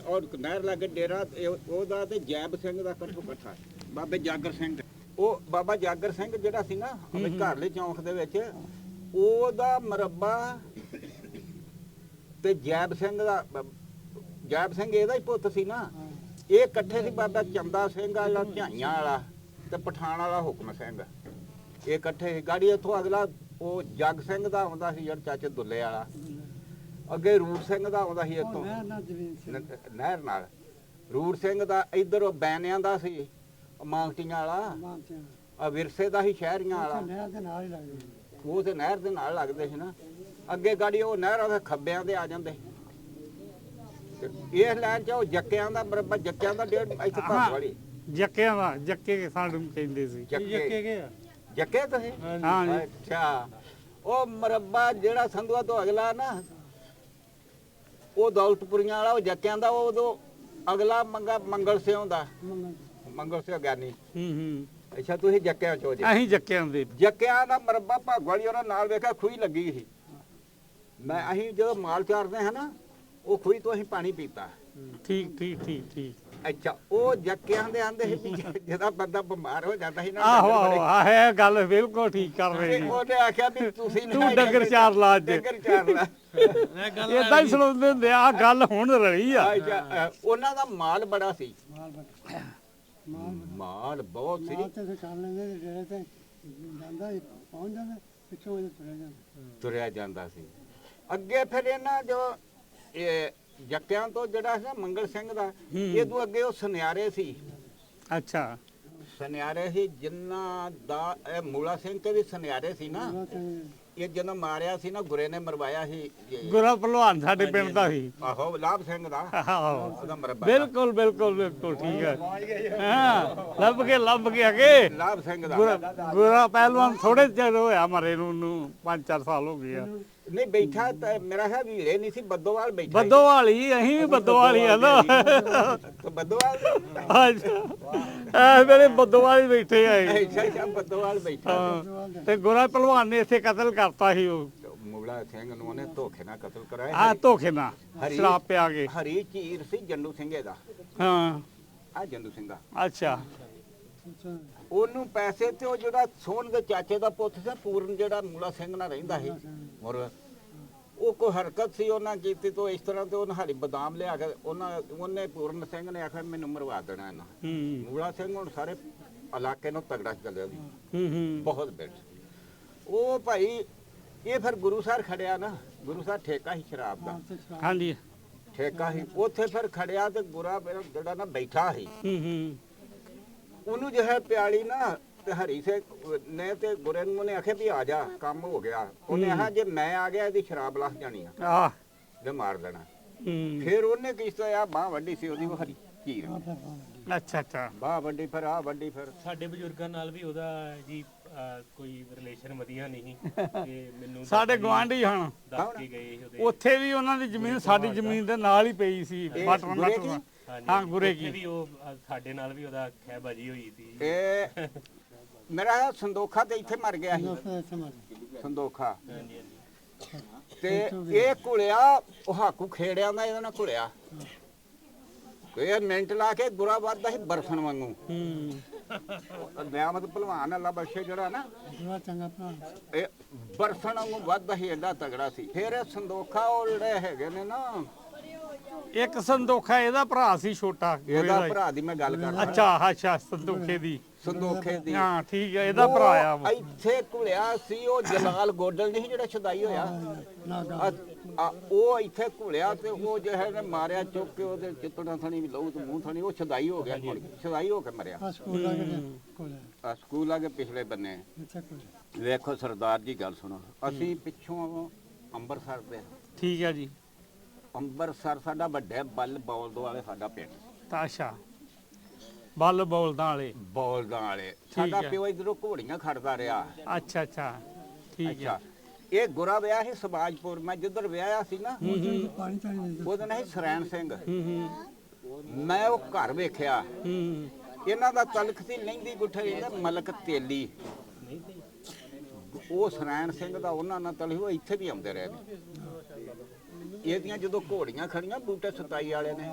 ਔਰ ਨਹਿਰ ਲਾਗੇ ਡੇਰਾ ਉਹਦਾ, ਤੇ ਜੈਬ ਸਿੰਘ ਦਾ ਇਕੱਠੋ ਇਕੱਠਾ। ਬਾਬੇ ਜਾਗਰ ਸਿੰਘ, ਉਹ ਬਾਬਾ ਜਾਗਰ ਸਿੰਘ ਜਿਹੜਾ ਸੀ ਨਾ ਆਪਣੇ ਘਰਲੇ ਚੌਂਕ ਦੇ ਵਿੱਚ, ਉਹਦਾ ਮਰਬਾ ਤੇ ਜੈਬ ਸਿੰਘ ਦਾ। ਜੈਬ ਸਿੰਘ ਇਹਦਾ ਹੀ ਪੁੱਤ ਸੀ ਨਾ। ਇਹ ਇਕੱਠੇ ਸੀ। ਬਾਬਾ ਚੰਦਾ ਸਿੰਘ ਆ ਜਿਹੜਾ ਝਾਈਆਂ ਵਾਲਾ, ਤੇ ਪਠਾਨ ਵਾਲਾ ਹੁਕਮ ਸਿੰਘ। ਇਹ ਇਕੱਠੇ ਸੀ। ਗਾੜੀ ਇੱਥੋਂ ਅਗਲਾ ਉਹ ਜੱਗ ਸਿੰਘ ਦਾ ਆਉਂਦਾ ਸੀ ਜਿਹੜਾ ਚਾਚੇ ਦੁੱਲੇ ਵਾਲਾ, ਅੱਗੇ ਰੂੜ ਸਿੰਘ ਦਾ ਆਉਂਦਾ ਸੀ ਇੱਥੋਂ ਮੈਂ ਨਾ ਜ਼ਮੀਨ ਸੀ ਨਹਿਰ ਨਾਲ, ਰੂੜ ਸਿੰਘ ਦਾ ਇੱਧਰ ਉਹ ਬੈਨਿਆਂ ਦਾ ਸੀ ਮਾਂਗਟੀਆਂ ਵਾਲਾ, ਮਾਨਤੇ ਆ ਵਿਰਸੇ ਦਾ ਸੀ ਸ਼ਹਿਰੀਆਂ ਵਾਲਾ, ਨਹਿਰ ਦੇ ਨਾਲ ਹੀ ਲੱਗਦੇ ਉਹ ਤੇ ਨਹਿਰ ਦੇ ਨਾਲ ਲੱਗਦੇ ਸੀ ਨਾ। ਅੱਗੇ ਗਾੜੀ ਉਹ ਨਹਿਰ ਉਹਦੇ ਖੱਬਿਆਂ ਦੇ ਆ ਜਾਂਦੇ। ਤੇ ਇਹ ਲਾਈਨ ਚ ਉਹ ਜੱਕਿਆਂ ਦਾ ਬਰਾਬਰ, ਜੱਕਿਆਂ ਦਾ ਡੇਢ ਇੱਥੇ ਭੱਜ ਵਾਲੀ ਜੱਕਿਆਂ ਦਾ, ਜੱਕੇ ਸਾਨੂੰ ਕਹਿੰਦੇ ਸੀ। ਜੱਕੇ ਗਏ ਆ ਜੱਕੇ ਤੁਸੀਂ ਹਾਂ ਜੀ। ਅੱਛਾ, ਉਹ ਮਰੱਬਾ ਜਿਹੜਾ ਸੰਧੂਆ ਤੋਂ ਅਗਲਾ ਨਾ, ਉਹ ਦੌਲਤਪੁਰੀਆਂ ਵਾਲਾ, ਉਹ ਜੱਕਿਆਂ ਦਾ, ਉਹ ਉਦੋਂ ਅਗਲਾ ਮੰਗਲ ਸਿਉਂ ਦਾ, ਮੰਗਲ ਸਿਉਂ ਗਿਆਨੀ। ਅੱਛਾ, ਤੁਸੀਂ ਜੱਕਿਆਂ ਚੋ ਜੀ। ਅਸੀਂ ਜੱਕਿਆਂ ਦੇ। ਜੱਕਿਆਂ ਦਾ ਮਰੱਬਾ ਭਾਗਵਾਲੀ ਉਹਨਾਂ ਨਾਲ ਵੇਖਿਆ ਖੂਹੀ ਲੱਗੀ ਸੀ। ਅਸੀਂ ਜਦੋਂ ਮਾਲ ਚਾਰਦੇ ਹਾਂ ਨਾ, ਉਹ ਖੂਹੀ ਤੋਂ ਅਸੀਂ ਪਾਣੀ ਪੀਤਾ। ਠੀਕ ਠੀਕ ਠੀਕ ਠੀਕ। ਅੱਛਾ, ਉਹ ਜੱਕਿਆਂ ਦੇ ਆਂਦੇ ਸੀ ਵੀ ਜਦੋਂ ਬੰਦਾ ਬਿਮਾਰ ਹੋ ਜਾਂਦਾ ਸੀ ਨਾ, ਆਹੋ ਆਹੋ, ਆਹ ਇਹ ਗੱਲ ਬਿਲਕੁਲ ਠੀਕ ਕਰ ਰਹੇ ਜੀ। ਉਹਨੇ ਆਖਿਆ ਵੀ ਤੁਸੀਂ ਤੂੰ ਡੰਗਰ ਚਾਰ ਲਾ ਅੱਜ। ਡੰਗਰ ਚਾਰ ਲਾ। ਏਦਾਂ ਹੀ ਸੁਣਾਉਂਦੇ ਹੁੰਦੇ ਆ, ਗੱਲ ਹੁਣ ਰਹੀ ਆ। ਅੱਛਾ, ਉਹਨਾਂ ਦਾ ਮਾਲ ਬੜਾ ਸੀ, ਮਾਲ ਬੜਾ ਮਾਲ ਬਹੁਤ ਸੀ। ਮਾਲ ਤੇ ਕਰ ਲੈਂਦੇ ਤੇ ਡੇਰੇ ਤੇ ਜਾਂਦਾ ਸੀ, ਪਹੁੰਚ ਜਾਂਦਾ, ਪਿੱਛੋਂ ਇਹ ਤੁਰਿਆ ਜਾਂਦਾ। ਤੁਰਿਆ ਜਾਂਦਾ ਸੀ। ਅੱਗੇ ਫਿਰ ਇਹਨਾਂ ਜੋ ਇਹ ਜੱਕਿਆਂ ਤੋਂ ਜਿਹੜਾ ਸੀ ਨਾ ਮੰਗਲ ਸਿੰਘ ਦਾ, ਇਹ ਤੋਂ ਅੱਗੇ ਉਹ ਸੁਨਿਆਰੇ ਸੀ। ਅੱਛਾ, ਸੁਨਿਆਰੇ ਸੀ ਜਿਨ੍ਹਾਂ ਦਾ ਇਹ ਮੂਲਾ ਸਿੰਘ ਤੇ ਵੀ ਸੁਨਿਆਰੇ ਸੀ ਨਾ। ਉਹਨਾਂ ਤੇ ਇਹ ਜਦੋਂ ਮਾਰਿਆ ਸੀ ਨਾ, ਗੁਰੇ ਨੇ ਮਰਵਾਇਆ ਸੀ ਗੁਰਾ ਭਲਵਾਨ ਸਾਡੇ ਪਿੰਡ ਦਾ ਸੀ। ਆਹੋ, ਲਾਭ ਸਿੰਘ ਦਾ, ਆਹੋ, ਉਹਦਾ ਮਰਵਾ ਬਿਲਕੁਲ ਬਿਲਕੁਲ ਬਿਲਕੁਲ ਠੀਕ ਹੈ। ਹਾਂ, ਲੱਭ ਕੇ ਅੱਗੇ ਲਾਭ ਸਿੰਘ ਦਾ। ਗੁਰਾ ਪਹਿਲਵਾਨ ਥੋੜੇ ਚਿਰ ਹੋਇਆ ਮਰੇ ਨੂੰ 5-4 ਸਾਲ ਹੋ ਗਏ ਆ। ਨਹੀਂ ਬੈਠਾ ਤਾਂ ਮੇਰਾ ਹੈ ਵੀਰੇ ਨਹੀਂ ਸੀ, ਬੱਦੋਵਾਲ ਬੈਠਾ ਸੀ। ਬੱਦੋਵਾਲੀ, ਅਸੀਂ ਵੀ ਬੱਦੋਵਾਲੀ ਆ ਨਾ। ਤੇ ਬੱਦੋਵਾਲ ਐ ਮੇਰੇ ਬੱਦੋਵਾਲੀ ਬੈਠੇ ਆ ਇਹ। ਅੱਛਾ, ਬੱਦੋਵਾਲ ਬੈਠਾ। ਹਾਂ, ਤੇ ਗੁਰਾ ਭਲਵਾਨ ਨੇ ਇੱਥੇ ਕਤਲ ਕਰਤਾ ਸੀ ਉਹ। ਮੁਗਲਾ ਸਿੰਘ ਨੂੰ ਉਹਨੇ ਧੋਖੇ ਨਾਲ ਕਤਲ ਕਰਾਇਆ। ਆ ਧੋਖੇ ਨਾਲ ਸ਼ਰਾਬ ਪਿਆ ਕੇ। ਹਰੀ ਚੀਰ ਸੀ ਜੰਡੂ ਸਿੰਘੇ ਦਾ, ਹਾਂ, ਆ ਜੰਡੂ ਸਿੰਘ ਦਾ। ਅੱਛਾ, ਉਹਨੂੰ ਪੈਸੇ ਤੇ ਉਹ ਜਿਹੜਾ ਸੋਹਣ ਦੇ ਚਾਚੇ ਦਾ ਪੁੱਤ ਸੀ ਪੂਰਨ, ਜਿਹੜਾ ਮੂਲਾ ਸਿੰਘ ਨਾਲ ਰਹਿੰਦਾ ਸੀ, ਔਰ ਉਹ ਕੋਈ ਹਰਕਤ ਸੀ ਉਹਨਾਂ ਕੀਤੀ ਤੋਂ ਇਸ ਤਰ੍ਹਾਂ ਤੇ ਉਹਨਾਂ ਹਾਲੀ ਬਦਾਮ ਲਿਆ ਕੇ ਉਹਨੇ ਪੂਰਨ ਸਿੰਘ ਨੇ ਆਖਿਆ ਮੈਨੂੰ ਮਰਵਾ ਦੇਣਾ ਇਹਨਾਂ। ਮੂਲਾ ਸਿੰਘ ਹੁਣ ਸਾਰੇ ਇਲਾਕੇ ਨੂੰ ਤਗੜਾ ਚੱਲਿਆ ਸੀ, ਬਹੁਤ ਬਿੱਟ। ਉਹ ਭਾਈ ਇਹ ਫਿਰ ਗੁਰੂ ਸਾਹਿਬ ਖੜਿਆ ਨਾ, ਗੁਰੂ ਸਾਹਿਬ ਠੇਕਾ ਸੀ ਸ਼ਰਾਬ ਦਾ, ਹਾਂਜੀ, ਠੇਕਾ ਸੀ ਉੱਥੇ। ਫਿਰ ਖੜਿਆ ਤੇ ਗੁਰਾ ਜਿਹੜਾ ਨਾ ਬੈਠਾ ਸੀ, ਉਹਨੂੰ ਜੋ ਹੈ ਪਿਆਲੀ ਨਾ, ਤੇ ਹਰੀ ਸੇ ਨੇ ਤੇ ਗੁਰੇ ਨੂੰ ਉਹਨੇ ਆਖਿਆ ਵੀ ਆ ਜਾ, ਕੰਮ ਹੋ ਗਿਆ। ਉਹਨੇ ਆਖਿਆ ਜੇ ਮੈਂ ਆ ਗਿਆ ਇਹਦੀ ਸ਼ਰਾਬ ਲੱਥ ਜਾਣੀ ਆ, ਤੇ ਮਾਰ ਦੇਣਾ। ਫਿਰ ਉਹਨੇ ਕੀਤਾ ਆ ਬਾਹ ਵੱਡੀ ਸੀ ਉਹਦੀ, ਉਹ ਹਰੀ ਚੀਰ। ਅੱਛਾ ਅੱਛਾ, ਬਾਹ ਵੱਡੀ, ਫਿਰ ਆ ਵੱਡੀ। ਫਿਰ ਸਾਡੇ ਬਜ਼ੁਰਗਾਂ ਨਾਲ ਵੀ ਉਹਦਾ ਜੀ ਕੋਈ ਰਿਲੇਸ਼ਨ ਵਧੀਆ ਨਹੀਂ ਤੇ ਮੈਨੂੰ ਸਾਡੇ ਗਵਾਂਢੀ ਹਨ, ਦੱਸ ਕੇ ਗਏ ਸੀ ਉਹਦੇ। ਉੱਥੇ ਵੀ ਉਹਨਾਂ ਦੀ ਜ਼ਮੀਨ ਸਾਡੀ ਜ਼ਮੀਨ ਦੇ ਨਾਲ ਹੀ ਪਈ ਸੀ। ਬਟਨ ਬਟਨ, ਹਾਂ, ਗੁਰੇ ਕੀ। ਵੀ ਉਹ ਸਾਡੇ ਨਾਲ ਵੀ ਉਹਦਾ ਖਹਿਬਾਜੀ ਹੋਈ ਸੀ। ਇਹ ਮੇਰਾ ਸੰਦੋਖਾ ਤੇ ਇੱਥੇ ਮਰ ਗਿਆ ਸੀ, ਸੰਦੋਖਾ। ਤੇ ਇਹ ਘੁਲਿਆ, ਉਹ ਹਾਕੂ ਖੇੜਿਆਂ ਦਾ ਇਹਦੇ ਨਾਲ ਘੁਲਿਆ। ਇਹ ਮਿੰਟ ਲਾ ਕੇ ਗੁਰਾ ਵੱਧਦਾ ਸੀ ਬਰਫਨ ਵਾਂਗੂ। ਨਿਆਮਤ ਭਲਵਾਨ ਅੱਲਾ ਬਖਸ਼ੇ ਜਿਹੜਾ ਨਾ, ਚੰਗਾ ਭਰਾ, ਇਹ ਬਰਫਨ ਵਾਂਗੂ ਵੱਧਦਾ ਸੀ, ਏਡਾ ਤਗੜਾ ਸੀ। ਫਿਰ ਇਹ ਸੰਦੋਖਾ ਉਹ ਜਿਹੜੇ ਹੈਗੇ ਨੇ ਨਾ, ਇੱਕ ਸੰਦੋਖਾ ਇਹਦਾ ਭਰਾ ਸੀ ਛੋਟਾ, ਇਹਦਾ ਭਰਾ ਦੀ ਮੈਂ ਗੱਲ ਕਰਦਾ। ਅੱਛਾ ਅੱਛਾ, ਸੰਦੋਖੇ ਦੀ, ਸੰਦੋਖੇ ਦੀ, ਹਾਂ ਠੀਕ ਹੈ, ਇਹਦਾ ਭਰਾ ਆ। ਉਹ ਇੱਥੇ ਘੁਲਿਆ ਸੀ। ਉਹ ਜਲਾਲ ਗੋਡਲ ਨਹੀਂ ਜਿਹੜਾ ਛਦਾਈ ਹੋਇਆ, ਉਹ ਇੱਥੇ ਘੁਲਿਆ ਤੇ ਉਹ ਜਿਹੜਾ ਨੇ ਮਾਰਿਆ ਚੁੱਕ ਕੇ, ਉਹਦੇ ਚਿੱਤੜਾਂ ਥਣੀ ਵੀ ਲਹੂ ਤੇ ਮੂੰਹ ਥਣੀ, ਉਹ ਛਦਾਈ ਹੋ ਗਿਆ, ਛਦਾਈ ਹੋ ਕੇ ਮਰਿਆ। ਆ ਸਕੂਲ ਆ ਕੇ ਪਿਛਲੇ ਬੰਨੇ। ਵੇਖੋ ਸਰਦਾਰ ਜੀ, ਗੱਲ ਸੁਣੋ, ਅਸੀਂ ਪਿੱਛੋਂ ਅੰਮ੍ਰਿਤਸਰ ਦੇ, ਠੀਕ ਹੈ ਜੀ। ਅੰਮ੍ਰਿਤਸਰ ਸਾਡਾ ਵੱਡਾ ਬੱਲ ਬੌਲਦ ਵਾਲੇ ਸਾਡਾ ਪਿੰਡ। ਅੱਛਾ, ਬੱਲ ਬੋਲਦਾਂ ਵਾਲੇ, ਬੌਲਦਾਂ ਵਾਲੇ ਸਾਡਾ ਹੈ। ਪਿਓ ਇਧਰੋਂ ਘੋੜੀਆਂ ਖੜਦਾ ਰਿਹਾ। ਅੱਛਾ ਅੱਛਾ, ਠੀਕ ਹੈ। ਅੱਛਾ, ਇਹ ਗੁਰਾ ਵਿਆਹ ਸੀ ਸਮਾਜਪੁਰ। ਮੈਂ ਜਿੱਧਰ ਵਿਆਹਿਆ ਸੀ ਨਾ, ਉਹਦਾ ਨਾਂ ਸੀ ਸਰੈਣ ਸਿੰਘ। ਮੈਂ ਉਹ ਘਰ ਵੇਖਿਆ। ਇਹਨਾਂ ਦਾ ਤਲਖ ਸੀ ਲਹਿੰਦੀ ਗੁੱਠੇ ਇਹਦਾ ਮਲਕ ਤੇਲੀ। ਉਹ ਸਰੈਣ ਸਿੰਘ ਦਾ ਉਹਨਾਂ ਨਾਲ ਤਲਖ, ਉਹ ਇੱਥੇ ਵੀ ਆਉਂਦੇ ਰਹੇ ਨੇ। ਇਹਦੀਆਂ ਜਦੋਂ ਘੋੜੀਆਂ ਖੜੀਆਂ ਬੂਟੇ ਸਤਾਈ ਵਾਲੇ ਨੇ,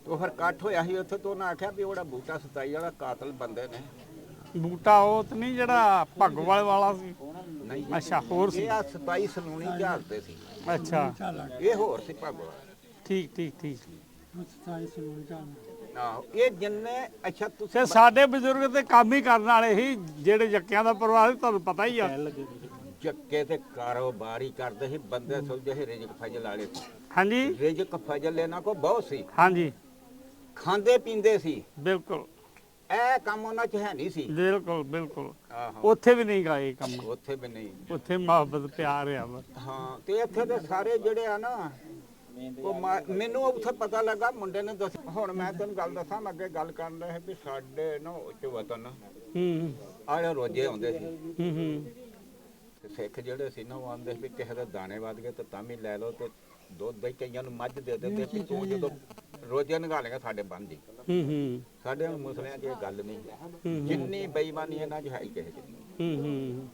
ਉਹ ਫਿਰ ਇਕੱਠ ਹੋਇਆ ਸੀ ਉੱਥੇ। ਤੋਂ ਉਹਨਾਂ ਆਖਿਆ ਵੀ ਉਹਦਾ ਬੂਟਾ ਸਤਾਈ ਵਾਲਾ ਕਾਤਲ ਬੰਦੇ ਨੇ। ਬੂਟਾ ਉਹ ਤੇ ਨਹੀਂ ਜਿਹੜਾ ਭੱਗਵਾਲ ਵਾਲਾ ਸੀ? ਨਹੀਂ, ਅੱਛਾ, ਹੋਰ ਸੀ। ਇਹ ਆ ਸਤਾਈ ਸਲੂਣੀ ਝਾੜਦੇ ਸੀ। ਅੱਛਾ, ਇਹ ਹੋਰ ਸੀ ਭਗਵਾਨ। ਠੀਕ ਠੀਕ ਠੀਕ। ਆਹੋ ਇਹ ਜਿੰਨੇ ਅੱਛਾ ਤੇ ਤੁਸੀਂ ਸਾਡੇ ਬਜ਼ੁਰਗ ਤੇ ਕੰਮ ਹੀ ਕਰਨ ਵਾਲੇ ਸੀ ਜਿਹੜੇ ਜੱਕਿਆਂ ਦਾ ਪਰਿਵਾਰ ਸੀ, ਤੁਹਾਨੂੰ ਪਤਾ ਹੀ ਆ। ਚੱਕੇ ਤੇ ਕਾਰੋਬਾਰ ਹੀ ਕਰਦੇ ਸੀ ਬੰਦੇ ਸੁਲਝੇ ਸੀ ਰਿਜ਼ਕ ਫਜ਼ਲ ਵਾਲੇ ਸੀ। ਹਾਂਜੀ ਰਿਜ਼ਕ ਫਜ਼ਲ ਇਹਨਾਂ ਕੋ ਬਹੁਤ ਸੀ, ਹਾਂਜੀ ਖਾਂਦੇ ਪੀਂਦੇ ਸੀ। ਬਿਲਕੁਲ ਇਹ ਕੰਮ ਉਹਨਾਂ ਚ ਹੈ ਨਹੀਂ ਸੀ। ਬਿਲਕੁਲ ਬਿਲਕੁਲ ਆਹੋ ਉੱਥੇ ਵੀ ਨਹੀਂ ਗਾਏ ਕੰਮ, ਉੱਥੇ ਵੀ ਨਹੀਂ। ਉੱਥੇ ਮੁਹੱਬਤ ਪਿਆਰ ਆ ਵਾ। ਹਾਂ ਤੇ ਇੱਥੇ ਦੇ ਸਾਰੇ ਜਿਹੜੇ ਆ ਨਾ ਉਹ ਮੈਨੂੰ ਉੱਥੇ ਪਤਾ ਲੱਗਾ ਮੁੰਡੇ ਨੇ ਦੱਸ। ਹੁਣ ਮੈਂ ਤੈਨੂੰ ਗੱਲ ਦੱਸਾਂ, ਮੈਂ ਅੱਗੇ ਗੱਲ ਕਰਨ ਰਿਹਾ ਵੀ ਸਾਡੇ ਨਾ ਉੱਚ ਵਤਨ ਹੂੰ ਆਲੇ ਰੋਜੇ ਆਉਂਦੇ ਸੀ ਹੂੰ ਹੂੰ ਤੇ ਸਿੱਖ ਜਿਹੜੇ ਸੀ ਨਾ ਉਹ ਆਂਦੇ ਵੀ ਕਿਸੇ ਦੇ ਦਾਣੇ ਵੱਧ ਗਏ ਤੇ ਤਾਂ ਵੀ ਲੈ ਲਓ ਤੇ ਦੁੱਧ ਦੇ ਕਈਆਂ ਨੂੰ ਮੱਝ ਦੇ ਦਿੰਦੇ ਵੀ ਤੂੰ ਜਦੋਂ ਰੋਜੇ ਨਿਕਾਲ ਲੇਗਾ ਸਾਡੇ ਬੰਦ ਦੀ। ਹੂੰ ਹੂੰ ਸਾਡੇ ਹੁਣ ਮੁਸਲਿਆਂ 'ਚ ਇਹ ਗੱਲ ਨਹੀਂ, ਜਿੰਨੀ ਬੇਈਮਾਨੀ ਇਹਨਾਂ 'ਚ ਹੈ ਹੀ ਕਿਸੇ 'ਚ ਨਹੀਂ। ਹੂੰ ਹੂੰ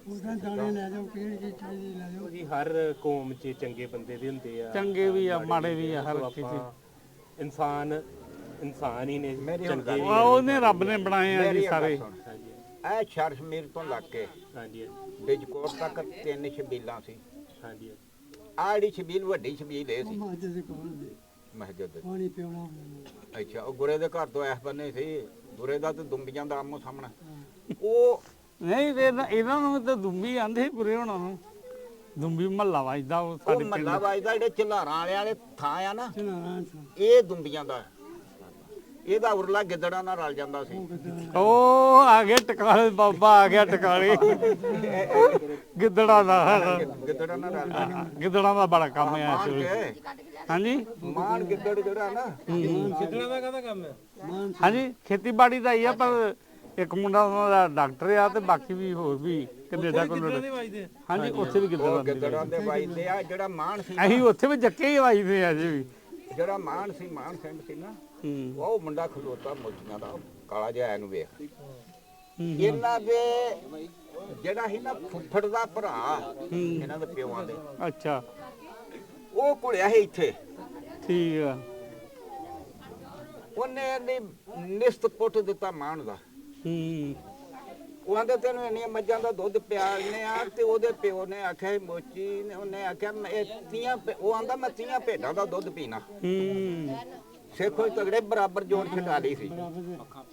ਉਹਦਾ ਦਾਣੇ ਲੈ ਜਾਓ, ਕਿਹੜੀ ਚੀਜ਼ ਚਾਹੀਦੀ ਲੈ ਜਾਓ। ਜੀ ਹਰ ਕੌਮ 'ਚ ਚੰਗੇ ਬੰਦੇ ਵੀ ਹੁੰਦੇ ਆ, ਚੰਗੇ ਵੀ ਆ ਮਾੜੇ ਵੀ ਆ, ਹਰ ਆਪਾਂ ਕਿਸੇ ਇਨਸਾਨ ਹੀ ਨੇ ਮੇਰੀ ਹੁਣ ਚੰਗੇ ਗੱਲ- ਵੀ। ਉਹਨੇ ਰੱਬ ਨੇ ਬਣਾਏ ਆ ਮੇਰੀ ਜੀ ਇੱਕ ਗੱਲ ਸਾਰੇ। ਸੁਣ। ਹਾਂਜੀ ਇਹ ਸ਼ਰਸ਼ਮੀਰ ਤੋਂ ਲੱਗ ਕੇ ਹਾਂਜੀ ਬਿਜਕੋਟ ਤੱਕ 3 ਛਬੀਲਾਂ ਸੀ। ਹਾਂਜੀ ਆੜੀ ਛਬੀਲ ਵੱਡੀ ਛਬੀਲ ਇਹ ਸੀ ਮਾਜ ਦੇ ਕੋਲ ਦੇ ਮਸਜਿਦ ਦੇ। ਪਾਣੀ ਪਿਉਣਾ ਹੁੰਦਾ। ਅੱਛਾ ਉਹ ਗੁਰੇ ਦੇ ਘਰ ਤੋਂ ਇਸ ਬੰਨੇ ਸੀ। ਗੁਰੇ ਦਾ ਤੇ ਦੁੰਬੀਆਂ ਦਾ ਆਮੋ ਸਾਹਮਣਾ। ਉਹ ਨਹੀਂ ਇਹਨਾਂ ਨੂੰ ਤਾਂ ਦੁੰਬੀ ਆਂਦੇ ਸੀ ਪੂਰੇ ਹੋਣਾ ਨੂੰ। ਦੁੰਬੀ ਮਹੱਲਾ ਵੱਜਦਾ ਉਹ ਸਾਡੇ ਪਿੰਡ। ਮੱਲਾ ਵਾਜਦਾ ਜਿਹੜੇ ਝਲਾਰਾਂ ਵਾਲੇ ਥਾਂ ਆ ਨਾ, ਚਨਾਰਾਂ ਇਹ ਦੁੰਬੀਆਂ ਦਾ। ਇਹਦਾ ਉਰਲਾ ਗਿੱਦੜਾਂ ਨਾਲ ਰਲ ਜਾਂਦਾ ਸੀ। ਉਹ ਆ ਗਿਆ ਟਿਕਾਲੇ, ਬਾਬਾ ਆ ਗਿਆ ਟਿਕਾਲੇ ਗਿੱਦੜਾਂ ਦਾ। ਗਿੱਦੜਾਂ ਨਾਲ ਰਲ ਜਾਂਦਾ। ਗਿੱਦੜਾਂ ਦਾ ਬੜਾ ਕੰਮ ਆ ਇਸ ਮਾਣ ਵੇਲੇ। ਕੇ ਹਾਂਜੀ ਮਾਣ ਗਿੱਦੜ ਜਿਹੜਾ ਨਾ ਸਿੱਧਣਾ ਦਾ ਕਾਹਦਾ ਕੰਮ ਹੈ? ਹਾਂਜੀ ਖੇਤੀਬਾੜੀ ਦਾ ਹੀ ਆ, ਪਰ ਇੱਕ ਮੁੰਡਾ ਉਹਨਾਂ ਦਾ ਡਾਕਟਰ ਆ ਤੇ ਬਾਕੀ ਵੀ ਹੋਰ ਵੀ ਕੈਨੇਡਾ ਕੋਲ। ਵੱਜਦੇ ਹਾਂਜੀ ਉੱਥੇ ਵੀ ਉਹ ਗਿੱਦੜਾਂ ਦੇ ਗਿੱਦੜਾਂ ਦੇ ਵਾਜਦੇ ਆ। ਜਿਹੜਾ ਮਾਣ ਸੀ ਅਸੀਂ ਉੱਥੇ ਵੀ ਜੱਕੇ ਹੀ ਵੱਜਦੇ ਆ ਜੀ ਵੀ। ਜਿਹੜਾ ਮਾਣ ਸੀ, ਮਾਣ ਸਿੰਘ ਸੀ ਨਾ, ਹੂੰ ਉਹ ਮੁੰਡਾ ਖਲੋਤਾ ਮੋਤੀਆਂ ਦਾ, ਕਾਲਾ ਜਿਹਾ ਇਹਨੂੰ ਵੇਖ। ਇਹਨਾਂ ਦੇ ਜਿਹੜਾ ਸੀ ਨਾ ਫੁੱਫੜ ਦਾ ਭਰਾ ਇਹਨਾਂ ਦੇ ਪਿਓਾਂ ਦੇ, ਅੱਛਾ ਉਹ ਘੁਲਿਆ ਸੀ ਇੱਥੇ। ਠੀਕ ਆ। ਉਹਨੇ ਇਹਦੀ ਨਿਸਤ ਪੁੱਟ ਦਿੱਤਾ ਮਾਣ ਦਾ। ਹੂੰ ਉਹ ਆਂਦੇ ਤੈਨੂੰ ਇੰਨੀਆਂ ਮੱਝਾਂ ਦਾ ਦੁੱਧ ਪਿਆਲਨੇ ਆ। ਤੇ ਉਹਦੇ ਪਿਓ ਨੇ ਆਖਿਆ ਸੀ, ਮੋਚੀ ਨੇ ਉਹਨੇ ਆਖਿਆ ਮੈਂ ਇਹ ਉਹ ਆਂਦਾ ਮੈਂ 30 ਭੇਡਾਂ ਦਾ ਦੁੱਧ ਪੀਣਾ। ਹੂੰ ਸੇਖੋ ਤਗੜੇ ਬਰਾਬਰ ਜੋੜ ਛਡਾ ਲਈ ਸੀ,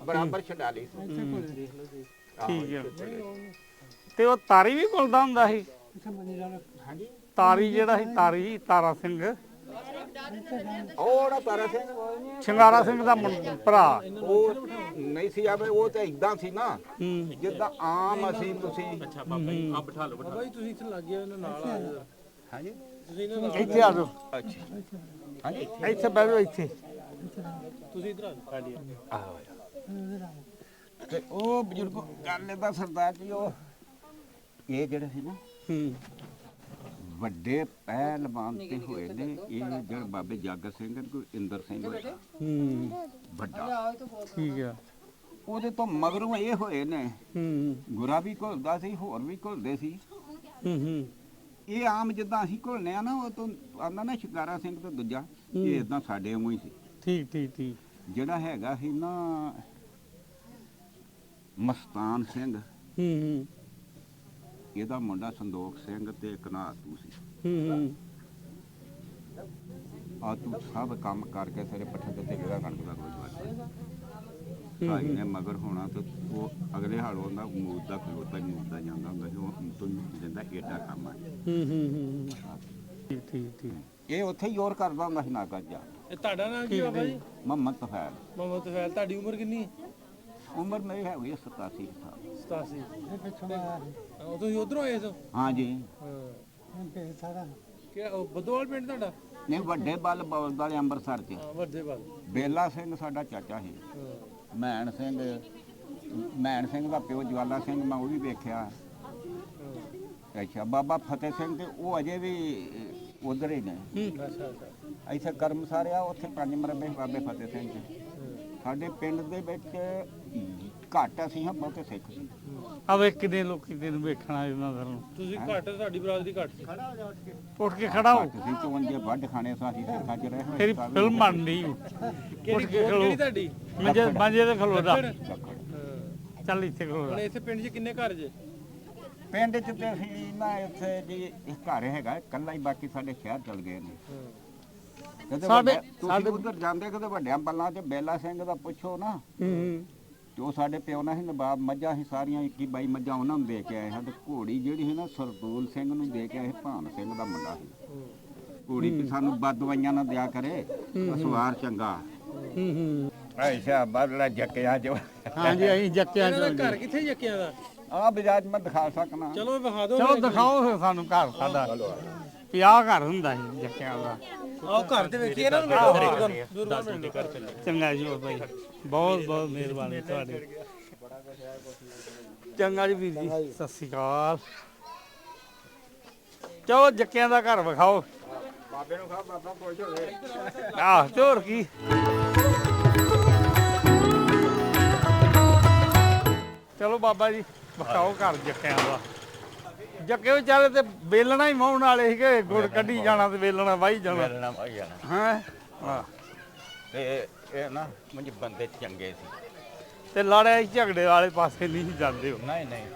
ਬਰਾਬਰ ਛਡਾ ਲਈ ਸੀ। ਠੀਕ ਆ। ਤੇ ਉਹ ਤਾਰੀ ਵੀ ਘੁਲਦਾ ਹੁੰਦਾ ਸੀ। ਹਾਂਜੀ ਤਾਰੀ ਜਿਹੜਾ ਸੀ ਤਾਰਾ ਸਿੰਘ, ਉਹ ਨਾ ਤਾਰਾ ਸਿੰਘ ਸ਼ਿੰਗਾਰਾ ਸਿੰਘ ਦਾ ਭਰਾ। ਉਹ ਨਹੀਂ ਸੀ ਆਵੇ, ਉਹ ਤੇ ਇਦਾਂ ਸੀ ਨਾ ਹੂੰ ਜਿੱਦਾਂ ਆਮ ਅਸੀਂ ਤੁਸੀਂ। ਅੱਛਾ ਬਾਬਾ ਜੀ ਆ ਬਿਠਾ ਲਓ ਬਾਬਾ ਜੀ ਤੁਸੀਂ ਇੱਥੇ ਲੱਗ ਗਏ ਇਹਨਾਂ ਨਾਲ ਆ ਜਾਓ। ਹਾਂਜੀ ਤੁਸੀਂ ਇਹਨਾਂ ਨਾਲ ਇੱਥੇ ਆ ਜਾਓ, ਅੱਛਾ ਹਾਂਜੀ ਇੱਥੇ ਬਹਿ ਜਾਓ ਇੱਥੇ। ਤੁਸੀਂ ਇਧਰ ਆ ਜਾਓ। ਆਹੋ ਤੇ ਉਹ ਬਜ਼ੁਰਗ ਗੱਲ ਇਹਦਾ ਸਰਦਾਰ ਜੀ, ਉਹ ਇਹ ਜਿਹੜੇ ਸੀ ਨਾ ਹੂੰ ਵੱਡੇ ਪਹਿਲਵਾਨ ਤੇ ਹੋਏ ਨੇ। ਇਹ ਜਿਹੜੇ ਬਾਬੇ ਜੱਗ ਸਿੰਘ ਤੇ ਕੋਈ ਇੰਦਰ ਸਿੰਘ ਹੋਇਆ ਹੂੰ ਵੱਡਾ, ਠੀਕ ਆ। ਉਹਦੇ ਤੋਂ ਮਗਰੋਂ ਇਹ ਹੋਏ ਨੇ। ਹੂੰ ਗੁਰਾ ਵੀ ਘੁਲਦਾ ਸੀ, ਹੋਰ ਵੀ ਘੁਲਦੇ ਸੀ। ਹੂੰ ਹੂੰ ਇਹ ਆਮ ਜਿੱਦਾਂ ਅਸੀਂ ਘੁਲਨੇ ਆ ਨਾ, ਉਹ ਤੋਂ ਆਂਦਾ ਨਾ ਸ਼ਿਕਾਰਾ ਸਿੰਘ ਤੋਂ ਦੂਜਾ, ਇਹ ਇਦਾਂ ਸਾਡੇ ਵਾਂਗੂ ਹੀ ਸੀ। ਠੀਕ ਠੀਕ ਠੀਕ। ਜਿਹੜਾ ਹੈਗਾ ਸੀ ਨਾ ਮਸਤਾਨ ਸਿੰਘ, ਹੂੰ ਹੂੰ ਇਹਦਾ ਮੁੰਡਾ ਸੰਦੋਖ ਸਿੰਘ ਤੇ ਕਨਾਤੂ ਸੀ। ਹੂੰ ਆ ਤੂੰ ਸਭ ਕੰਮ ਕਰਕੇ ਸਾਰੇ ਪੱਠੇ ਤੇ ਜਿਹੜਾ ਕਣਕ ਦਾ ਕੋਈ ਭਾਈ ਨੇ ਮਗਰ ਹੋਣਾ ਤੇ ਉਹ ਅਗਲੇ ਹਾਲ ਹੁੰਦਾ ਉਮੂਦ ਦਾ ਖਲੋਤਾ ਉਮੂਦ ਦਾ ਜਾਂਦਾ ਹੁੰਦਾ ਸੀ। ਉਹ ਤੋਂ ਦਿੰਦਾ ਏਡਾ ਕੰਮ ਆ। ਹੂੰ ਠੀਕ ਠੀਕ ਠੀਕ। ਇਹ ਉੱਥੇ ਹੀ ਹੋਰ ਕਰਦਾ ਹੁੰਦਾ ਸੀ ਨਾਗਾ ਜਾ। ਇਹ ਤੁਹਾਡਾ ਨਾਮ ਕੀ ਬਾਬਾ ਜੀ? ਮੁਹੰਮਦ ਤਫੈਲ। ਮੁਹੰਮਦ ਤਫੈਲ। ਤੁਹਾਡੀ ਉਮਰ ਕਿੰਨੀ ਹੈ? ਉਮਰ ਮੇਰੀ ਹੈਗੀ 87 ਸਾਲ। 87। ਇਹ ਪਿੱਛੋਂ ਆਇਆ ਉਹ ਤੁਸੀਂ ਉਧਰੋਂ ਆਏ ਸੋ? ਹਾਂ ਜੀ। ਹਾਂ ਹੁਣ ਪੇ ਸਾਰਾ ਕਿ ਉਹ ਬਦੋਵਾਲ ਪਿੰਡ ਤੁਹਾਡਾ? ਨਹੀਂ ਵੱਡੇ ਬਲ ਬੌਲਦ ਵਾਲੇ ਅੰਮ੍ਰਿਤਸਰ ਚ। ਹਾਂ ਵੱਡੇ ਬਾਲ। ਬੇਲਾ ਸਿੰਘ ਸਾਡਾ ਚਾਚਾ ਸੀ। ਹਾਂ ਮੈਣ ਸਿੰਘ ਦਾ ਪਿਓ ਜਵਾਲਾ ਸਿੰਘ, ਮੈਂ ਉਹ ਵੀ ਵੇਖਿਆ। ਅੱਛਾ ਬਾਬਾ ਫਤਿਹ ਸਿੰਘ ਤੇ ਉਹ ਅਜੇ ਵੀ ਉਧਰ ਹੀ ਨੇ। ਅੱਛਾ ਅੱਛਾ। ਇੱਥੇ ਕਰਮ ਸਾਰਿਆ ਉੱਥੇ 5 ਮਰਬੇ ਬਾਬੇ ਫਤਿਹ ਸਿੰਘ ਦੇ। ਸਾਡੇ ਪਿੰਡ ਦੇ ਵਿੱਚ ਘੱਟ ਅਸੀਂ ਹਾਂ, ਬਹੁਤੇ ਸਿੱਖ ਸੀ। ਆ ਵੇ ਕਿੰਨੇ ਲੋਕੀ ਤੈਨੂੰ ਵੇਖਣਾ ਇਹਨਾਂ ਦਾ ਨੂੰ। ਤੁਸੀਂ ਘੱਟ, ਤੁਹਾਡੀ ਬਰਾਦਰੀ ਘੱਟ ਸੀ। ਉੱਠ ਕੇ ਖੜਾ ਹੋ, ਘੱਟ ਸੀ ਚੋਣ ਜੇ ਵੱਢ ਖਾਣੇ ਸਾਡੀ ਸਿੱਖਾਂ ਚ ਰਹੇ ਤੇਰੀ ਫਿਲਮ ਬਣਦੀ। ਉੱਠ ਕਿਹੜੀ ਕੇ ਕੋਲ ਖਲੋ, ਕਿਹੜੀ ਤੁਹਾਡੀ? ਮੰਜੇ ਤੇ ਖਲੋਦਾ। ਹਾਂ। ਚੱਲ ਇੱਥੇ ਹੁਣ ਖਲੋਦਾ। ਇੱਥੇ ਪਿੰਡ 'ਚ ਕਿੰਨੇ ਘਰ ਜੇ? ਪਿੰਡ ਚ ਤੇ ਅਸੀਂ ਨਾ ਇੱਥੇ ਜੀ ਇੱਕ ਘਰ ਹੈਗਾ ਇਕੱਲਾ ਹੀ, ਬਾਕੀ ਸਾਡੇ ਸ਼ਹਿਰ ਚਲ ਗਏ ਨੇ। ਕਿਤੇ ਸਾਡੇ- ਤੁਸੀਂ ਸਾਡੇ- ਉਧਰ ਜਾਂਦੇ ਕਿਤੇ ਵੱਡਿਆਂ ਪੱਲਾਂ 'ਚ ਬੇਲਾ ਸਿੰਘ ਦਾ ਪੁੱਛੋ ਨਾ ਤੇ ਉਹ ਸਾਡੇ ਪਿਓ ਨਾਲ ਸੀ ਨਵਾਬ ਮੱਝਾਂ ਸੀ ਸਾਰੀਆਂ 21 22 ਮੱਝਾਂ ਉਹਨਾਂ ਨੂੰ ਦੇ ਕੇ ਆਏ ਹਨ ਤੇ ਘੋੜੀ ਜਿਹੜੀ ਸੀ ਨਾ ਸਰਦੂਲ ਸਿੰਘ ਨੂੰ ਦੇ ਕੇ ਆਏ ਭਾਨ ਸਿੰਘ ਦਾ ਮੁੰਡਾ ਸੀ ਘੋੜੀ ਵੀ ਸਾਨੂੰ ਬਦਵਾਈਆਂ ਨਾ ਦਿਆ ਕਰੇ ਸਵਾਰ ਚੰਗਾ ਅੱਛਾ ਬਦਲਾ ਜੱਕਿਆ ਜੋ ਹਾਂਜੀ ਅਸੀਂ ਜੱਕਿਆਂ ਇਹਨਾਂ ਚ ਦਾ ਘਰ ਕਿੱਥੇ ਜੱਕਿਆਂ ਦਾ? ਆ ਬਜਾਜ ਮੈਂ ਦਿਖਾ ਸਕਣਾ ਚਲੋ ਵਿਖਾ ਦਿਓ। ਚਲੋ ਦਿਖਾਓ ਫਿਰ ਸਾਨੂੰ ਘਰ ਸਾਡਾ ਵੀ ਆਹ ਘਰ ਹੁੰਦਾ ਸੀ ਜੱਕਿਆਂ ਦਾ। ਆਓ ਘਰ ਤੇ ਵੇਖੀਏ ਨਾ ਚੰਗਾ ਜੀ ਹੋਰ ਭਾਈ ਬਹੁਤ ਬਹੁਤ ਮਿਹਰਬਾਨੀ ਤੁਹਾਡੀ। ਚੰਗਾ ਜੀ ਵੀਰ ਜੀ ਸਤਿ ਸ਼੍ਰੀ ਅਕਾਲ। ਚਲੋ ਜੱਕਿਆਂ ਦਾ ਘਰ ਵਿਖਾਓ। ਬਾਬੇ ਨੂੰ ਖਾ ਬਾਬਾ ਪੁੱਛ ਹੋਵੇ ਆਹ ਚੋਰ ਕੀ ਚਲੋ ਬਾਬਾ ਜੀ ਵਿਖਾਓ ਘਰ ਜੱਕਿਆਂ ਦਾ। ਜੱਕੇ ਵਿਚਾਰੇ ਤੇ ਵੇਲਣਾ ਹੀ ਵਾਹੁਣ ਵਾਲੇ ਸੀਗੇ ਗੁੜ ਕੱਢੀ ਜਾਣਾ ਤੇ ਵੇਲਣਾ ਵਾਹੀ ਜਾਣਾ ਮਿਲਣਾ ਭਾਈ ਜਾਣਾ ਹਾਂ ਹਾਂ ਤੇ ਇਹ ਨਾ ਮੁੰਡੇ ਬੰਦੇ ਚੰਗੇ ਸੀ ਤੇ ਲੜਾਈ ਝਗੜੇ ਵਾਲੇ ਪਾਸੇ ਨਹੀਂ ਸੀ ਜਾਂਦੇ ਉਹ। ਨਹੀਂ ਨਹੀਂ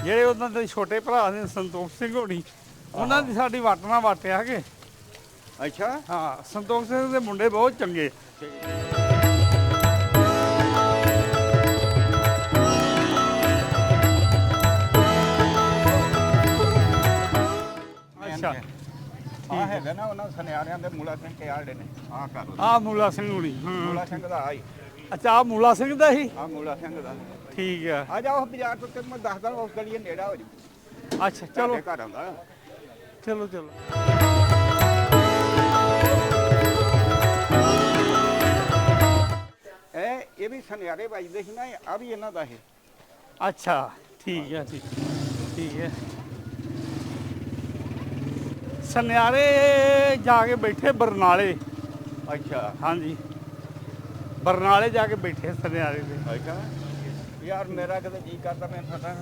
ਜਿਹੜੇ ਉਹਨਾਂ ਦੇ ਛੋਟੇ ਭਰਾ ਨੇ ਸੰਤੋਖ ਸਿੰਘ ਹੋਣੀ ਉਹਨਾਂ ਦੀ ਸਾਡੀ ਵੱਟ ਨਾਲ ਵਾਟਿਆ ਕਿ ਅੱਛਾ ਹਾਂ ਸੰਤੋਖ ਸਿੰਘ ਦੇ ਮੁੰਡੇ ਬਹੁਤ ਚੰਗੇ। ਅੱਛਾ ਆ ਹੈਗਾ ਨਾ ਉਹਨਾਂ ਸੁਨਿਆਰਿਆਂ ਦੇ ਮੂਲਾ ਸਿੰਘ ਕਿਆੜੇ ਨੇ ਆ ਕਰ ਆਹ ਮੂਲਾ ਸਿੰਘ ਹੋਣੀ ਮੂਲਾ ਸਿੰਘ ਦਾ ਆਈ ਅੱਛਾ ਆਹ ਮੂਲਾ ਸਿੰਘ ਦਾ ਹੀ ਆ ਮੂਲਾ ਸਿੰਘ ਦਾ ਠੀਕ ਆ। ਆ ਜਾਓ ਬਾਜ਼ਾਰ ਤੋਂ ਤੈਨੂੰ ਮੈਂ ਦੱਸਦਾ ਉਸ ਗਲੀ ਨੇੜਾ ਹੋ ਜੂ ਅੱਛਾ ਚਲੋ ਘਰ ਆਉਂਦਾ ਚਲੋ ਚਲੋ ਇਹ ਵੀ ਸੁਨਿਆਰੇ ਵੱਜਦੇ ਸੀ ਨਾ ਆ ਵੀ ਇਹਨਾਂ ਦਾ ਇਹ ਅੱਛਾ ਠੀਕ ਹੈ ਜੀ ਠੀਕ ਹੈ। ਸੁਨਿਆਰੇ ਜਾ ਕੇ ਬੈਠੇ ਬਰਨਾਲੇ। ਅੱਛਾ ਹਾਂਜੀ ਬਰਨਾਲੇ ਜਾ ਕੇ ਬੈਠੇ ਸੁਨਿਆਰੇ ਦੇ। ਅੱਛਾ ਯਾਰ ਮੇਰਾ ਕਦੇ ਜੀ ਕਰਦਾ ਮੈਨੂੰ ਪਤਾ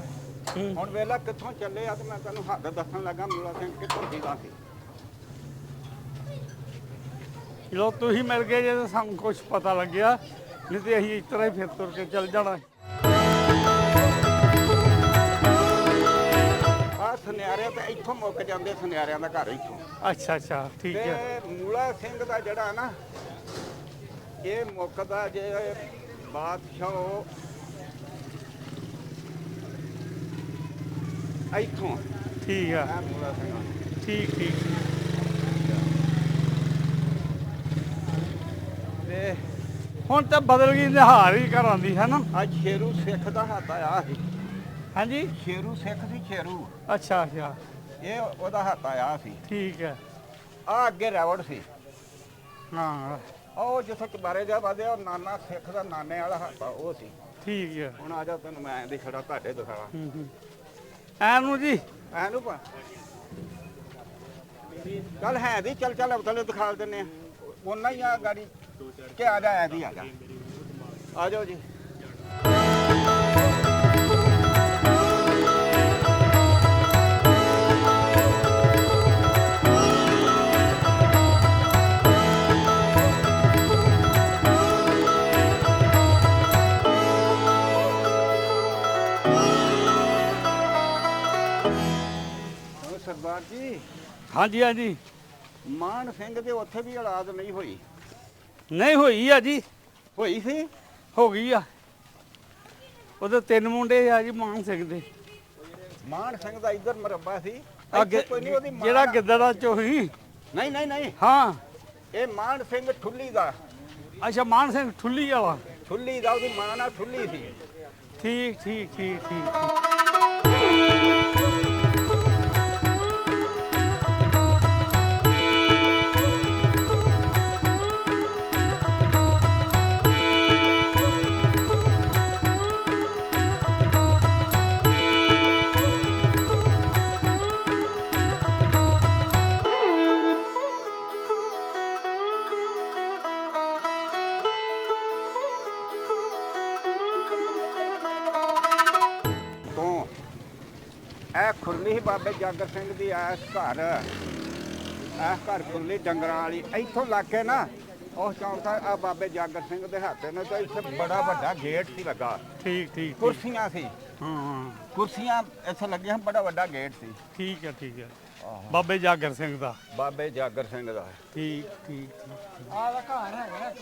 ਹੁਣ ਵੇਲਾ ਕਿੱਥੋਂ ਚੱਲੇ ਆ ਤੇ ਮੈਂ ਤੈਨੂੰ ਹੱਦ ਦੱਸਣ ਲੱਗਾ ਮੂਲਾ ਸਿੰਘ ਕਿੱਥੋਂ ਸੀਗਾ ਸੀ ਚਲੋ ਤੁਸੀਂ ਮਿਲ ਗਏ ਜੇ ਤਾਂ ਸਾਨੂੰ ਕੁਝ ਪਤਾ ਲੱਗਿਆ ਨਹੀਂ ਤੇ ਅਸੀਂ ਇਸ ਤਰ੍ਹਾਂ ਹੀ ਫਿਰ ਤੁਰ ਕੇ ਚੱਲ ਜਾਣਾ। ਆ ਸੁਨਿਆਰੇ ਤੇ ਇੱਥੋਂ ਮੁੱਕ ਜਾਂਦੇ ਸੁਨਿਆਰਿਆਂ ਦਾ ਘਰ ਇੱਥੋਂ ਅੱਛਾ ਅੱਛਾ ਠੀਕ ਹੈ। ਤੇ ਮੂਲਾ ਸਿੰਘ ਦਾ ਜਿਹੜਾ ਨਾ ਇਹ ਮੁੱਕਦਾ ਜੇ ਬਾਦਸ਼ਾਹ ਇੱਥੋਂ ਠੀਕ ਆ ਆ ਮੂਲਾ ਸਿੰਘ ਠੀਕ ਠੀਕ ਤੇ ਹੁਣ ਤਾਂ ਬਦਲ ਗਈ ਨਿਹਾਰ ਹੀ ਘਰਾਂ ਦੀ ਹੈ ਨਾ। ਅੱਜ ਸ਼ੇਰੂ ਸਿੱਖ ਦਾ ਹੱਥ ਆਇਆ ਸੀ ਹਾਂਜੀ ਸ਼ੇਰੂ ਸਿੱਖ ਸੀ ਸ਼ੇਰੂ ਅੱਛਾ ਅੱਛਾ ਇਹ ਉਹਦਾ ਹੱਥ ਆਇਆ ਸੀ ਠੀਕ ਹੈ ਆ ਅੱਗੇ ਰੈਵੜ ਸੀ ਹਾਂ ਉਹ ਜਿੱਥੇ ਚਬਾਰੇ ਜਾ ਵਧਿਆ ਉਹ ਨਾਨਾ ਸਿੱਖ ਦਾ ਨਾਨੇ ਵਾਲਾ ਹੱਥ ਆ ਉਹ ਸੀ ਠੀਕ ਹੈ। ਹੁਣ ਆ ਜਾ ਤੈਨੂੰ ਮੈਂ ਐਂ ਦੀ ਖੜਾ ਤੁਹਾਡੇ ਦਿਖਾਲਾ ਐਨੂੰ ਜੀ ਐ ਨੂੰ ਪਾ ਚੱਲ ਹੈ ਦੀ ਚੱਲ ਚੱਲ ਉਤਲੇ ਦਿਖਾ ਦਿੰਨੇ ਆ ਉਹਨਾਂ ਹੀ ਆ ਗਾੜੀ ਕਿ ਆ ਜਾ ਐ ਦੀ ਆ ਜਾ ਆ ਜਾਓ ਜੀ ਸਰਦਾਰ ਜੀ ਹਾਂਜੀ ਹਾਂਜੀ ਮਾਨ ਸਿੰਘ ਦੇ ਉੱਥੇ ਵੀ ਔਲਾਦ ਨਹੀਂ ਹੋਈ ਨਹੀਂ ਹੋਈ ਆ ਜੀ ਹੋਈ ਸੀ ਹੋ ਗਈ ਆ ਉਹਦੇ 3 ਮੁੰਡੇ ਆ ਜੀ ਮਾਨ ਸਿੰਘ ਦੇ। ਮਾਨ ਸਿੰਘ ਦਾ ਇੱਧਰ ਮਰੱਬਾ ਸੀ ਅੱਗੇ ਇੱਥੇ ਕੋਈ ਨਹੀਂ ਉਹਦੀ ਮਾਂ ਜਿਹੜਾ ਦਾ- ਗਿੱਦੜਾ ਚੋਹੀ ਨਹੀਂ ਨਹੀਂ ਨਹੀਂ ਹਾਂ ਇਹ ਮਾਨ ਸਿੰਘ ਠੁੱਲੀ ਦਾ ਅੱਛਾ ਮਾਨ ਸਿੰਘ ਠੁੱਲੀ ਵਾਲਾ ਠੁੱਲੀ ਦਾ ਉਹਦੀ ਮਾਂ ਨਾਲ ਠੁੱਲੀ ਸੀ ਠੀਕ ਠੀਕ ਠੀਕ ਠੀਕ ਇਹ ਖੁਰਲੀ ਸੀ ਬਾਬੇ ਜਾਗਰ ਸਿੰਘ ਦੀ ਇਸ ਘਰ ਖੁਰਲੀ ਡੰਗਰਾਂ ਵਾਲੀ ਇੱਥੋਂ ਲੱਗ ਕੇ ਨਾ ਉਸ ਚੌਂਕ ਤੱਕ ਆ ਬਾਬੇ ਜਾਗਰ ਸਿੰਘ ਦੇ ਹੱਥ ਨੇ ਤਾਂ ਇੱਥੇ ਬੜਾ ਵੱਡਾ ਗੇਟ ਸੀ ਲੱਗਾ। ਠੀਕ ਠੀਕ ਕੁਰਸੀਆਂ ਸੀ, ਹਾਂ ਕੁਰਸੀਆਂ ਇੱਥੇ ਲੱਗੀਆਂ, ਬੜਾ ਵੱਡਾ ਗੇਟ ਸੀ। ਠੀਕ ਹੈ ਠੀਕ ਹੈ। ਬਾਬੇ ਜਾਗਰ ਸਿੰਘ ਦਾ ਬਾਬੇ ਜਾਗਰ ਸਿੰਘ ਦਾ ਠੀਕ ਠੀਕ ਆਹ ਦਾ ਘਰ ਹੈਗਾ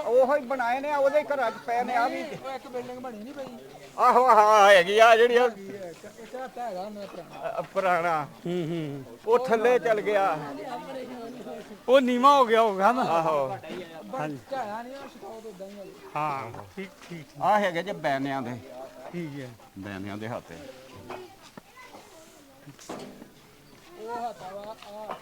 ਉਹੋ ਹੀ ਬਣਾਏ ਨੇ, ਉਹਦੇ ਹੀ ਘਰਾਂ 'ਚ ਪਏ ਨੇ। ਆ ਵੀ ਉਹ ਇੱਕ ਬਿਲਡਿੰਗ ਬਣੀ ਨਹੀਂ ਪਈ ਆਹੋ ਹਾਂ ਹੈਗੀ ਆ ਜਿਹੜੀ ਇੱਕ ਹੱਥ ਹੈਗਾ ਉਹਨਾਂ ਦਾ ਪੁਰਾਣਾ, ਹੂੰ ਉਹ ਥੱਲੇ ਚਲ ਗਿਆ। ਉਹ ਨੀਵਾ ਹੋ ਗਿਆ ਹੋਗਾ ਨਾ। ਆਹੋ ਹਾਂਜੀ ਝਾਇਆ ਨਹੀਂ ਉਹ ਸ਼ਿਕਾਇਤ ਉਦਾਂ ਹੀ ਵਾਲੀ ਹਾਂ ਠੀਕ ਠੀਕ ਆ ਹੈਗੇ ਜੇ ਬੈਨਿਆਂ ਦੇ, ਠੀਕ ਹੈ। ਬੈਨਿਆਂ ਦੇ ਹੱਥੇ ਉਹ ਹੱਥ ਵਾ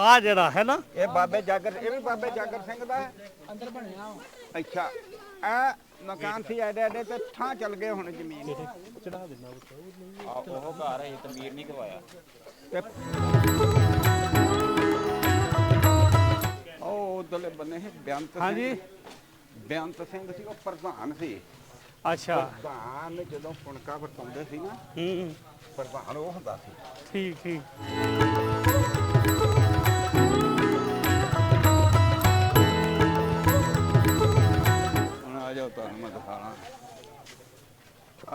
ਆ ਜਿਹੜਾ ਹੈ ਨਾ ਇਹ ਬਾਬੇ ਜਾਗਰ, ਇਹ ਵੀ ਬਾਬੇ ਜਾਗਰ ਸਿੰਘ ਦਾ ਹੈ। ਅੰਦਰ ਬਣਿਆ ਵਾ। ਅੱਛਾ ਇਹ ਮਕਾਨ ਸੀ ਐਡੇ ਐਡੇ ਤੇ ਥਾਂ ਚਲ ਗਏ ਹੁਣ ਜ਼ਮੀਨ। ਉਹ ਘਰ ਹੈ ਤਮੀਰ ਨਹੀਂ ਕਰਵਾਇਆ। ਤੇ ਉਹ ਉਧਰਲੇ ਬੰਨੇ ਸੀ ਬੇਅੰਤ ਸਿੰਘ। ਹਾਂਜੀ ਬੇਅੰਤ ਸਿੰਘ ਸੀ, ਉਹ ਪ੍ਰਧਾਨ ਸੀ। ਅੱਛਾ ਪ੍ਰਧਾਨ ਜਦੋਂ ਪੁਣਕਾ ਵਰਤਾਉਂਦੇ ਸੀ ਨਾ, ਹੂੰ ਪ੍ਰਧਾਨ ਉਹ ਹੁੰਦਾ ਸੀ। ਠੀਕ ਠੀਕ ਹੁਣ ਆ ਜਾਓ, ਤੁਹਾਨੂੰ ਮੈਂ ਦਿਖਾਣਾ।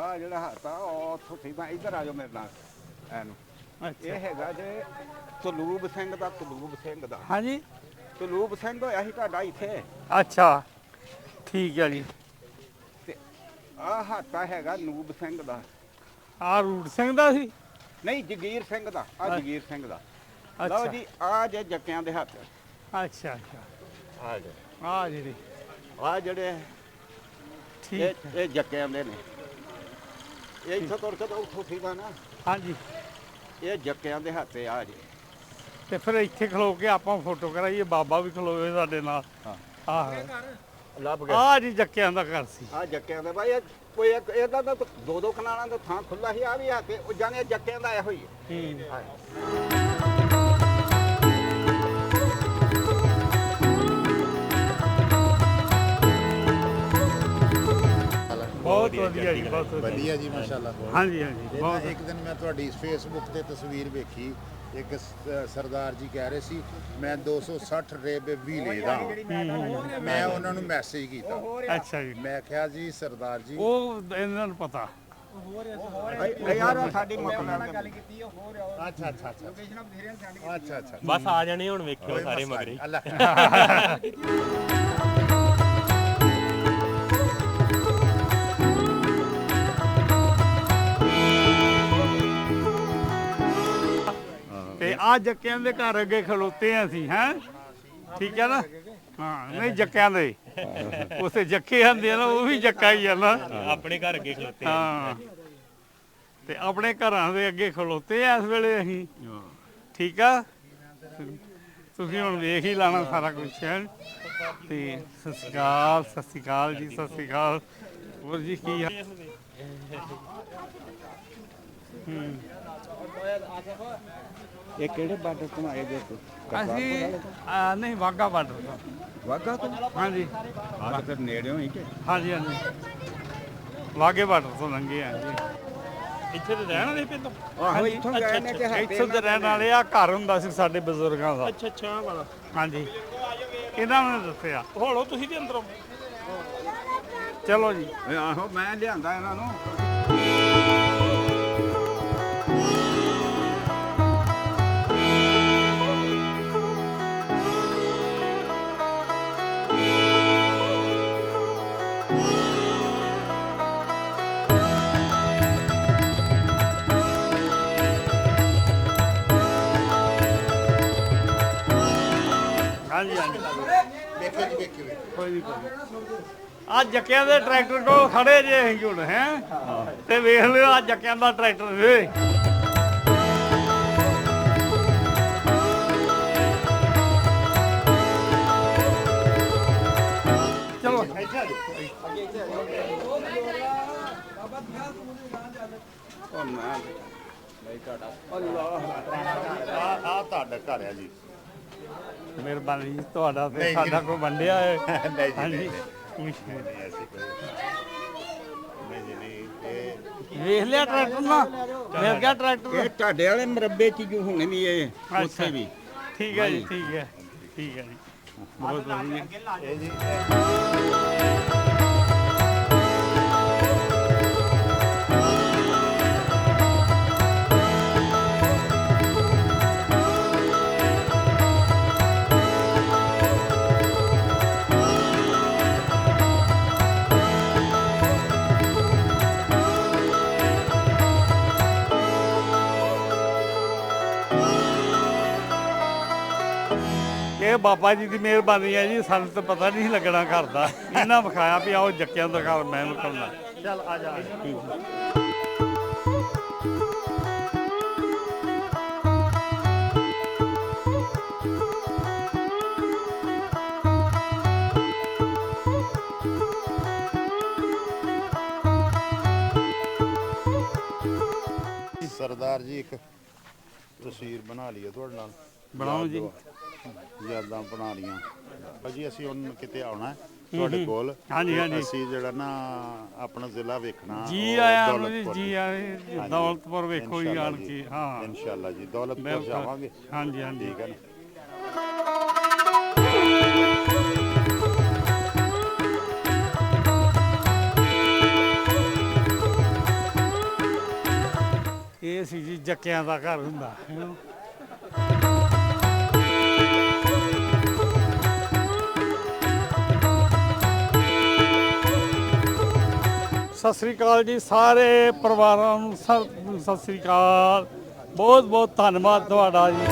ਆ ਜਿਹੜਾ ਹੱਥ ਆ ਉਹ ਉੱਥੋਂ ਸੀ। ਮੈਂ ਇੱਧਰ ਆ ਜਾਓ ਮੇਰੇ ਨਾਲ ਐਨੂੰ। ਅੱਛਾ ਇਹ ਹੈਗਾ ਜੇ ਤਲੂਬ ਸਿੰਘ ਦਾ, ਤਲੂਬ ਸਿੰਘ ਦਾ। ਹਾਂਜੀ ਤਲੂਬ ਸਿੰਘ ਹੋਇਆ ਸੀ ਤੁਹਾਡਾ ਇੱਥੇ। ਅੱਛਾ ਠੀਕ ਹੈ ਜੀ। ਤੇ ਆ ਹਾਤਾ ਹੈਗਾ ਨੂਬ ਸਿੰਘ ਦਾ। ਆ ਰੂਟ ਸਿੰਘ ਦਾ ਸੀ। ਨਹੀਂ ਜਗੀਰ ਸਿੰਘ ਦਾ, ਆ ਜਗੀਰ ਸਿੰਘ ਦਾ। ਲਓ ਅੱਛਾ ਜੀ ਆ ਜੇ ਜੱਕਿਆਂ ਦੇ ਹੱਥ। ਅੱਛਾ ਅੱਛਾ ਆ ਜੇ ਆ ਜਿਹੜੀ ਆ ਜਿਹੜੇ ਠੀਕ ਇਹ ਜੱਕਿਆਂ ਦੇ ਨੇ। ਇਹ ਇੱਥੋਂ ਤੁਰ ਕੇ ਤਾਂ ਉੱਥੋਂ ਸੀਗਾ ਨਾ। ਹਾਂਜੀ ਇਹ ਜੱਕਿਆਂ ਦੇ ਹੱਥੇ ਆ ਜੇ। ਤੇ ਫਿਰ ਇੱਥੇ ਖਲੋ ਕੇ ਆਪਾਂ ਫੋਟੋ ਕਰਾਈਏ, ਬਾਬਾ ਵੀ ਖਲੋਵੇ ਸਾਡੇ ਨਾਲ। ਹਾਂ ਆਹ ਲੱਭ ਗਏ। ਆ ਜੀ ਜੱਕਿਆਂ ਦਾ ਘਰ ਸੀ। ਆ ਜੱਕਿਆਂ ਦਾ ਭਾਈ, ਇਹ ਕੋਈ ਇੱਕ ਇਹਦਾ ਤਾਂ ਦੋ ਦੋ ਕਨਾਲਾਂ ਦਾ ਥਾਂ ਖੁੱਲਾ ਸੀ। ਆ ਵੀ ਹੱਥੇ ਉਹ ਜਾਣੇ ਜੱਕਿਆਂ ਦਾ ਇਹੋ ਹੀ ਹੈ। ਬਹੁਤ ਵਧੀਆ ਜੀ, ਬਹੁਤ ਵਧੀਆ ਜੀ ਮਾਸ਼ਾਅੱਲਾ। ਹਾਂਜੀ ਹਾਂਜੀ ਇਹ ਨਾ ਬਹੁਤ ਇੱਕ ਦਿਨ ਮੈਂ ਤੁਹਾਡੀ ਫੇਸਬੁੱਕ ਤੇ ਤਸਵੀਰ ਵੇਖੀ, ਇੱਕ ਸਰਦਾਰ ਜੀ ਕਹਿ ਰਹੇ ਸੀ ਮੈਂ 260 ਰੇਬੇ ਵੀਲੇ ਦਾ। ਮੈਂ ਉਹਨਾਂ ਨੂੰ ਮੈਸੇਜ ਕੀਤਾ, ਅੱਛਾ ਜੀ। ਮੈਂ ਕਿਹਾ ਜੀ ਸਰਦਾਰ ਜੀ ਉਹ ਇਹਨਾਂ ਨੂੰ ਪਤਾ। ਯਾਰ ਸਾਡੀ ਮੁਕਲਾ ਗੱਲ ਕੀਤੀ ਉਹ ਹੋਰ ਅੱਛਾ ਅੱਛਾ ਅੱਛਾ ਲੋਕੇਸ਼ਨਾਂ ਬਥੇਰੀਆਂ ਸੈਂਡ ਅੱਛਾ ਅੱਛਾ ਬਸ ਆ ਜਾਣੇ ਹੁਣ, ਵੇਖਿਓ ਸਾਰੇ ਮਗਰੇ। ਅੱਲਾ ਤੇ ਆ ਜੱਕਿਆਂ ਦੇ ਘਰ ਅੱਗੇ ਖਲੋਤੇ ਆ ਅਸੀਂ, ਹੈ ਠੀਕ ਹੈ ਨਾ। ਹਾਂ ਨਹੀਂ ਜੱਕਿਆਂ ਦੇ ਉਸੇ ਜੱਕੇ ਹੁੰਦੇ ਆ ਨਾ, ਉਹ ਵੀ ਜੱਕਾ ਹੀ ਆ ਨਾ। ਆਪਣੇ ਘਰ ਅੱਗੇ ਖਲੋਤੇ ਆ। ਹਾਂ ਤੇ ਆਪਣੇ ਘਰਾਂ ਦੇ ਅੱਗੇ ਖਲੋਤੇ ਆ ਇਸ ਵੇਲੇ ਅਸੀਂ, ਠੀਕ ਆ। ਤੁਸੀਂ ਹੁਣ ਵੇਖ ਹੀ ਲਾਣਾ ਸਾਰਾ ਕੁਝ ਹੈ। ਤੇ ਸਤਿ ਸ਼੍ਰੀ ਅਕਾਲ, ਸਤਿ ਸ਼੍ਰੀ ਅਕਾਲ ਜੀ, ਸਤਿ ਸ਼੍ਰੀ ਅਕਾਲ। ਹੋਰ ਜੀ ਕੀ ਹਾਲ? ਇਹ ਕਿਹੜੇ ਬਾਰਡਰ ਤੋਂ ਆਏ ਜੇ? ਅਸੀਂ ਨਹੀਂ ਵਾਗਾ ਬਾਰਡਰ ਤੋਂ। ਵਾਗਾ ਤੋਂ? ਹਾਂਜੀ ਆ ਫਿਰ ਨੇੜੇ ਹੋਈ ਕਿ? ਹਾਂਜੀ ਹਾਂਜੀ ਵਾਗੇ ਬਾਰਡਰ ਤੋਂ ਲੰਘੇ ਆ ਜੀ। ਇੱਥੇ ਤੇ ਰਹਿਣ ਵਾਲੇ ਪਿੰਡ। ਆਹੋ ਇੱਥੋਂ ਗਏ ਨੇ ਕਿ ਇੱਥੋਂ ਦੇ ਰਹਿਣ ਵਾਲੇ ਆ। ਘਰ ਹੁੰਦਾ ਸੀ ਸਾਡੇ ਬਜ਼ੁਰਗਾਂ ਦਾ। ਅੱਛਾ ਅੱਛਾ ਵਾਲਾ। ਹਾਂਜੀ ਇਹਨਾਂ ਨੇ ਦੱਸਿਆ। ਹੋਲੋ ਤੁਸੀਂ ਤੇ ਅੰਦਰੋਂ। ਚਲੋ ਜੀ। ਆਹੋ ਮੈਂ ਲਿਆਂਦਾ ਇਹਨਾਂ ਨੂੰ। ਹਾਂਜੀ ਹਾਂਜੀ ਵੇਖੋ ਜੀ ਵੇਖੋ ਕੋਈ ਨਹੀਂ ਆ ਜੱਕਿਆਂ ਦੇ ਟਰੈਕਟਰ ਕੋਲ ਖੜੇ ਜੇ ਅਸੀਂ ਹੁਣ, ਹੈ ਤੇ ਵੇਖ ਲਿਓ ਆ ਜੱਕਿਆਂ ਦਾ ਟਰੈਕਟਰ ਵੇ। ਚਲੋ ਉਹ ਮੈਂ ਆ ਤੁਹਾਡਾ ਘਰ ਆ ਜੀ। ਮਿਹਰਬਾਨੀ ਜੀ ਤੁਹਾਡਾ ਤੇ ਨਹੀਂ, ਸਾਡਾ ਨਹੀਂ। ਕੋਈ ਵੰਡਿਆ ਹੈ। ਨਹੀਂ ਜੀ, ਹਾਂਜੀ ਨਹੀਂ, ਕੁਛ ਨਹੀਂ। ਨਹੀਂ ਐਸੀ ਕੋਈ ਨਹੀਂ ਜੀ, ਨਹੀਂ ਇਹ ਵੇਖ ਲਿਆ ਟਰੈਕਟਰ ਨਾ ਮਿਲ ਗਿਆ ਟਰੈਕਟਰ ਇਹ ਤੁਹਾਡੇ ਵਾਲੇ ਮਰੱਬੇ ਚ ਜੋ ਹੁਣੇ ਵੀ ਇਹ ਅੱਛਾ। ਉੱਥੇ ਵੀ ਠੀਕ ਹੈ ਜੀ ਠੀਕ ਹੈ ਠੀਕ ਹੈ ਜੀ ਬਹੁਤ ਵਧੀਆ ਇਹ ਜੀ ਇਹ ਬਾਬਾ ਜੀ ਦੀ ਮਿਹਰਬਾਨੀ ਹੈ ਜੀ ਸਾਨੂੰ ਤਾਂ ਪਤਾ ਨਹੀਂ ਲੱਗਣਾ ਘਰ ਦਾ ਇਹਨਾਂ ਵਿਖਾਇਆ ਵੀ ਆਓ ਜੱਕਿਆਂ ਦਾ ਘਰ ਮੈਂ ਨਿਕਲਣਾ ਚੱਲ ਆ ਜਾ ਸਰਦਾਰ ਜੀ ਇੱਕ ਤਸਵੀਰ ਬਣਾ ਲਈਏ ਤੁਹਾਡੇ ਨਾਲ ਬਣਾਓ ਜੀ ਯਾਦਾਂ ਬਣਾ ਲੀਆਂ ਭਾਜੀ ਅਸੀਂ ਹੁਣ ਕਿਤੇ ਆਉਣਾ ਹੈ ਤੁਹਾਡੇ ਕੋਲ ਹਾਂਜੀ, ਤੇ ਹਾਂਜੀ। ਅਸੀਂ ਜਿਹੜਾ ਨਾ ਆਪਣਾ ਜ਼ਿਲ੍ਹਾ ਵੇਖਣਾ ਜੀ ਉਹ ਆਇਆਂ ਨੂੰ ਜੀ ਦੌਲਤਪੁਰ। ਜੀ ਆਏ ਦੌਲਤਪੁਰ ਵੇਖੋ ਜੀ ਆਣ ਕੇ ਹਾਂ ਇਨਸ਼ਾਅੱਲਾ ਜੀ ਦੌਲਤਪੁਰ ਬਿਲਕੁਲ। ਜਾਵਾਂਗੇ ਹਾਂਜੀ ਹਾਂਜੀ ਠੀਕ ਹੈ ਨਾ ਇਹ ਸੀ ਜੀ ਜੱਕਿਆਂ ਦਾ ਘਰ ਹੁੰਦਾ ਸਤਿ ਸ੍ਰੀ ਅਕਾਲ ਜੀ ਸਾਰੇ ਪਰਿਵਾਰਾਂ ਨੂੰ ਸਤਿ ਸ੍ਰੀ ਅਕਾਲ ਬਹੁਤ ਬਹੁਤ ਧੰਨਵਾਦ ਤੁਹਾਡਾ ਜੀ